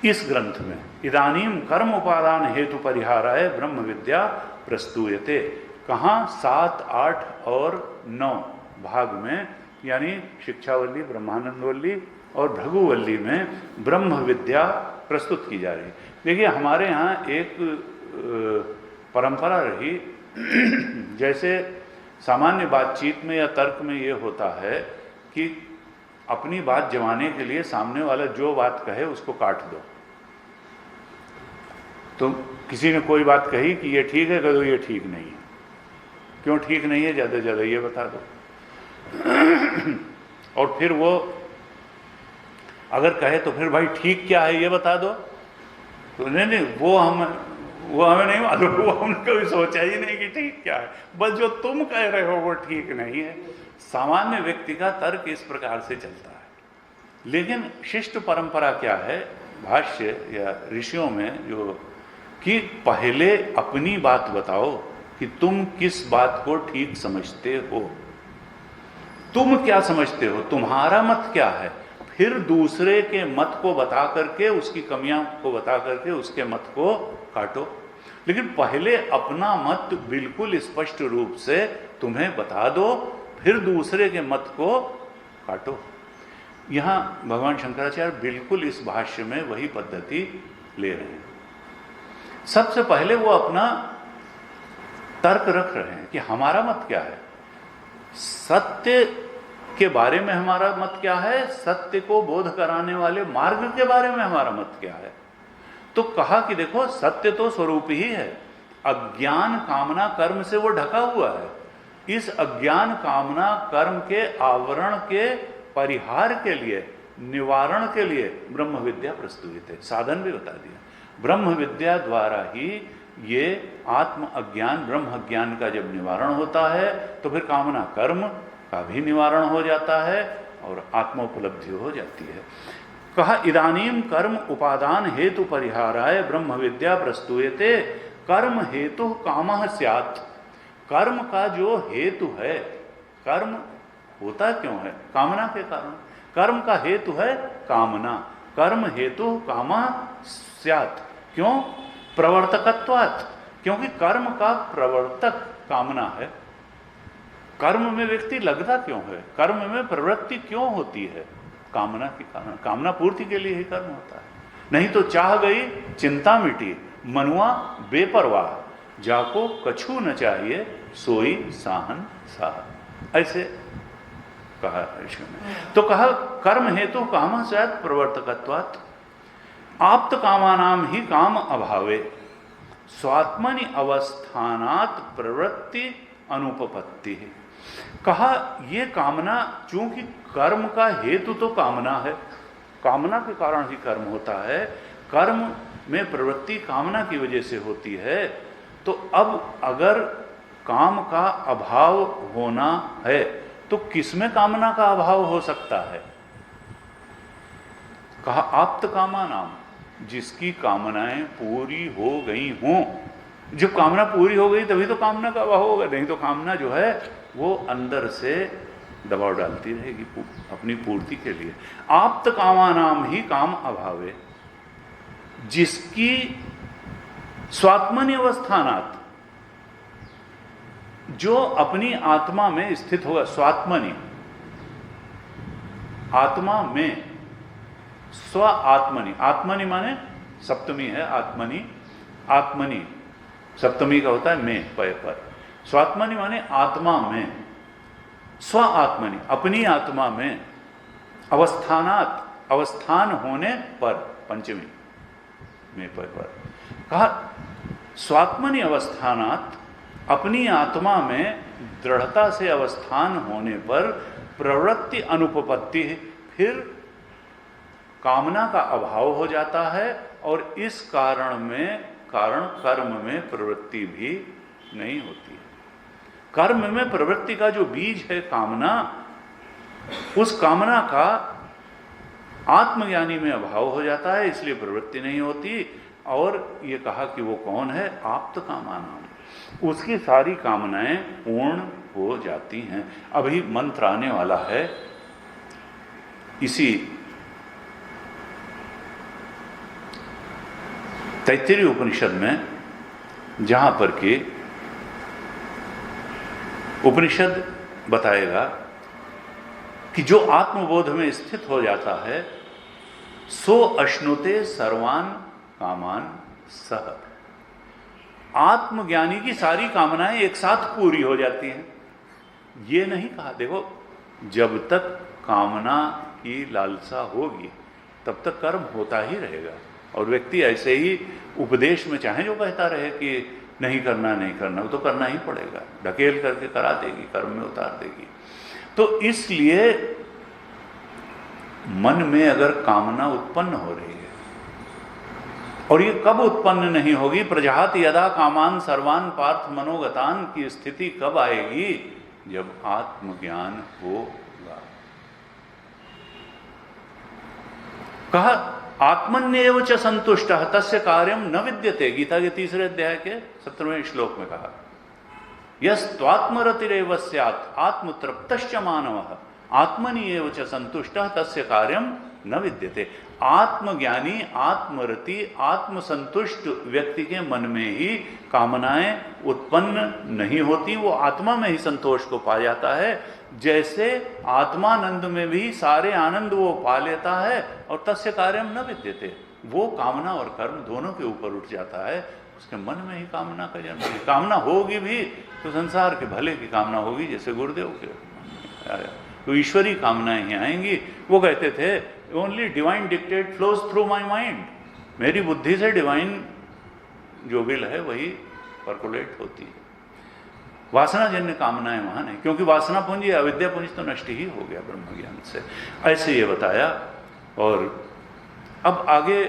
इस ग्रंथ में। इदानीम कर्म उपादान हेतु परिहाराय ब्रह्म विद्या प्रस्तूयते। कहाँ? 7, 8 और 9 भाग में, यानी शिक्षावल्ली, ब्रह्मानंदवल्ली और भृगुवल्ली में ब्रह्म विद्या प्रस्तुत की जा रही। देखिए, हमारे यहाँ एक परंपरा रही, जैसे सामान्य बातचीत में या तर्क में ये होता है कि अपनी बात जमाने के लिए सामने वाला जो बात कहे उसको काट दो। तो किसी ने कोई बात कही कि ये ठीक है, कह दो ये ठीक नहीं है। क्यों ठीक नहीं है? ज़्यादा से ज़्यादा ये बता दो। और फिर वो अगर कहे तो फिर भाई ठीक क्या है ये बता दो। तो नहीं, वो हमें नहीं मालूम, वो हमने कभी सोचा ही नहीं कि ठीक क्या है, बस जो तुम कह रहे हो वो ठीक नहीं है। सामान्य व्यक्ति का तर्क इस प्रकार से चलता है। लेकिन शिष्ट परंपरा क्या है भाष्य या ऋषियों में, जो कि पहले अपनी बात बताओ कि तुम किस बात को ठीक समझते हो, तुम क्या समझते हो, तुम्हारा मत क्या है, फिर दूसरे के मत को बता करके, उसकी कमियां को बता करके उसके मत को काटो। लेकिन पहले अपना मत बिल्कुल स्पष्ट रूप से तुम्हें बता दो, फिर दूसरे के मत को काटो। यहां भगवान शंकराचार्य बिल्कुल इस भाष्य में वही पद्धति ले रहे हैं। सबसे पहले वो अपना तर्क रख रहे हैं कि हमारा मत क्या है, सत्य के बारे में हमारा मत क्या है, सत्य को बोध कराने वाले मार्ग के बारे में हमारा मत क्या है। तो कहा कि देखो, सत्य तो स्वरूप ही है, अज्ञान कामना कर्म से वो ढका हुआ है। इस अज्ञान कामना कर्म के आवरण के परिहार के लिए, निवारण के लिए ब्रह्म विद्या प्रस्तुत है। साधन भी बता दिया। ब्रह्म विद्या द्वारा ही ये आत्म अज्ञान, ब्रह्म अज्ञान का जब निवारण होता है तो फिर कामना कर्म का भी निवारण हो जाता है और आत्मोपलब्धि हो जाती है। कहा इदानीम कर्म उपादान हेतु परिहाराय ब्रह्म विद्या प्रस्तुयते। कर्म हेतु कामः स्यात्। कर्म का जो हेतु है, कर्म होता क्यों है? कामना के कारण। कर्म का हेतु है कामना। कर्म हेतु कामः स्यात्। क्यों? प्रवर्तकत्वात्। क्योंकि कर्म का प्रवर्तक कामना है। कर्म में व्यक्ति लगता क्यों है? कर्म में प्रवृत्ति क्यों होती है? कामना के कारण। कामना पूर्ति के लिए ही कर्म होता है। नहीं तो चाह गई चिंता मिटी, मनुआ बेपरवाह, जाको कछु न चाहिए सोई साहन साह। ऐसे कहा इसमें। तो कहा कर्म हेतु काम शायद प्रवर्तकत्वात् आप्त कामानाम ही काम अभावे स्वात्मनि अवस्थानात् प्रवृत्ति अनुपपत्ति है। कहा ये कामना, चूंकि कर्म का हेतु तो कामना है, कामना के कारण ही कर्म होता है, कर्म में प्रवृत्ति कामना की वजह से होती है। तो अब अगर काम का अभाव होना है तो किसमें कामना का अभाव हो सकता है? कहा आप्त कामा नाम, जिसकी कामनाएं पूरी हो गई हों। जब कामना पूरी हो गई तभी तो कामना का अभाव होगा, नहीं तो कामना जो है वो अंदर से दबाव डालती रहेगी अपनी पूर्ति के लिए। आप्त कामा नाम ही काम अभावे, जिसकी स्वात्मनि अवस्थानात्, जो अपनी आत्मा में स्थित होगा। स्वात्मनि, आत्मा में, स्व आत्मनि। आत्मनि माने सप्तमी है, आत्मनि, आत्मनि सप्तमी का होता है में, पर। स्वात्मनि माने आत्मा में, स्व आत्मनि अपनी आत्मा में, अवस्थानात् अवस्थान होने पर, पंचमी में पर। कहा स्वात्मनि अवस्थानात् अपनी आत्मा में दृढ़ता से अवस्थान होने पर प्रवृत्ति अनुपपत्ति, फिर कामना का अभाव हो जाता है और इस कारण कर्म में प्रवृत्ति भी नहीं होती है। कर्म में प्रवृत्ति का जो बीज है कामना, उस कामना का आत्मज्ञानी में अभाव हो जाता है, इसलिए प्रवृत्ति नहीं होती। और ये कहा कि वो कौन है, आप्त कामानाम, उसकी सारी कामनाएं पूर्ण हो जाती हैं। अभी मंत्र आने वाला है इसी तैत्तिरीय उपनिषद में, जहां पर कि उपनिषद बताएगा कि जो आत्मबोध में स्थित हो जाता है सो अश्नुते सर्वान कामान सह, आत्मज्ञानी की सारी कामनाएं एक साथ पूरी हो जाती हैं। ये नहीं कहा, देखो जब तक कामना की लालसा होगी तब तक कर्म होता ही रहेगा, और व्यक्ति ऐसे ही उपदेश में चाहे जो कहता रहे कि नहीं करना नहीं करना, वो तो करना ही पड़ेगा, ढकेल करके करा देगी, कर्म में उतार देगी। तो इसलिए मन में अगर कामना उत्पन्न हो रही है, और ये कब उत्पन्न नहीं होगी, प्रजात यदा कामान सर्वान पार्थ मनोगतान की स्थिति कब आएगी, जब आत्मज्ञान होगा। कहा आत्मन्येव च संतुष्टः तस्य कार्यम न विद्यते, गीता के 3 अध्याय के 17वें श्लोक में कहा, यस्त्वात्मरतिरेव स्यात् आत्मतृप्तश्च मानवः आत्मनि एव च संतुष्टः तस्य कार्यम न विद्यते। आत्मज्ञानी, आत्मरति, आत्मसंतुष्ट व्यक्ति के मन में ही कामनाएं उत्पन्न नहीं होती, वो आत्मा में ही संतोष को पा जाता है। जैसे आत्मानंद में भी सारे आनंद वो पा लेता है, और तस्य कार्यम न विद्यते, वो कामना और कर्म दोनों के ऊपर उठ जाता है, उसके मन में ही कामना का जन्म है। कामना होगी भी तो संसार के भले की कामना होगी, जैसे गुरुदेव के तो ईश्वरी कामनाएं ही आएंगी। वो कहते थे only divine dictate flows through my mind, मेरी बुद्धि से डिवाइन जो विल है वही परकोलेट होती है। वासनाजन्य कामनाएं वहां नहीं, क्योंकि वासना पूंजी अविद्या पूंजी तो नष्ट ही हो गया ब्रह्म ज्ञान से। ऐसे ये बताया। और अब आगे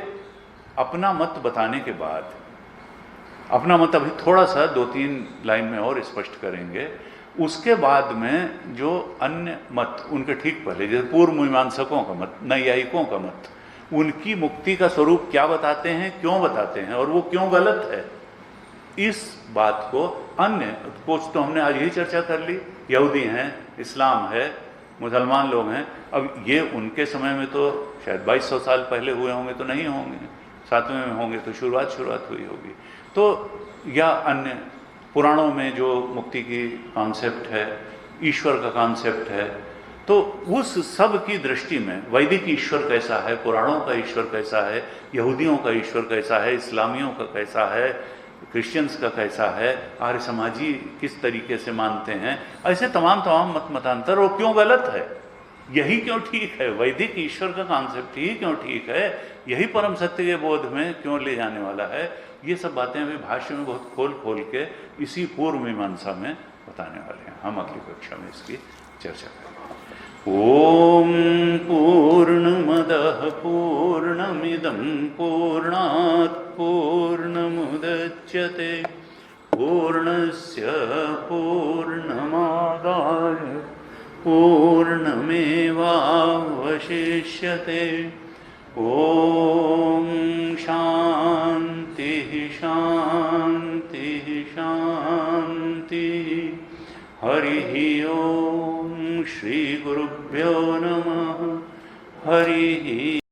अपना मत बताने के बाद, अपना मत अभी थोड़ा सा 2-3 लाइन में और स्पष्ट करेंगे, उसके बाद में जो अन्य मत उनके ठीक पहले, जैसे पूर्व मीमांसकों का मत, नैयायिकों का मत, उनकी मुक्ति का स्वरूप क्या बताते हैं, क्यों बताते हैं, और वो क्यों गलत है, इस बात को अन्य कुछ तो हमने आज ही चर्चा कर ली। यहूदी हैं, इस्लाम है, मुसलमान लोग हैं। अब ये उनके समय में तो शायद 2200 साल पहले हुए होंगे, तो नहीं होंगे, 7वें में होंगे तो शुरुआत हुई होगी। तो या अन्य पुराणों में जो मुक्ति की कॉन्सेप्ट है, ईश्वर का कॉन्सेप्ट है, तो उस सब की दृष्टि में वैदिक ईश्वर कैसा है, पुराणों का ईश्वर कैसा है, यहूदियों का ईश्वर कैसा है, इस्लामियों का कैसा है, क्रिश्चियंस का कैसा है, आर्य समाजी किस तरीके से मानते हैं, ऐसे तमाम मत मतांतर, वो क्यों गलत है, यही क्यों ठीक है, वैदिक ईश्वर का कॉन्सेप्ट ही क्यों ठीक है, यही परम सत्य के बोध में क्यों ले जाने वाला है, ये सब बातें अभी भाष्य में बहुत खोल के इसी पूर्व मीमांसा में बताने वाले हैं। हम अगली कक्षा में इसकी चर्चा करेंगे। ओम पूर्णमदः पूर्णमिदं पूर्णात् पूर्णमुदच्यते पूर्णस्य पूर्णमादाय पूर्णमेवावशिष्यते। ओम शांति शांति शांति। हरि ओम श्री गुरुभ्यो नमः। हरि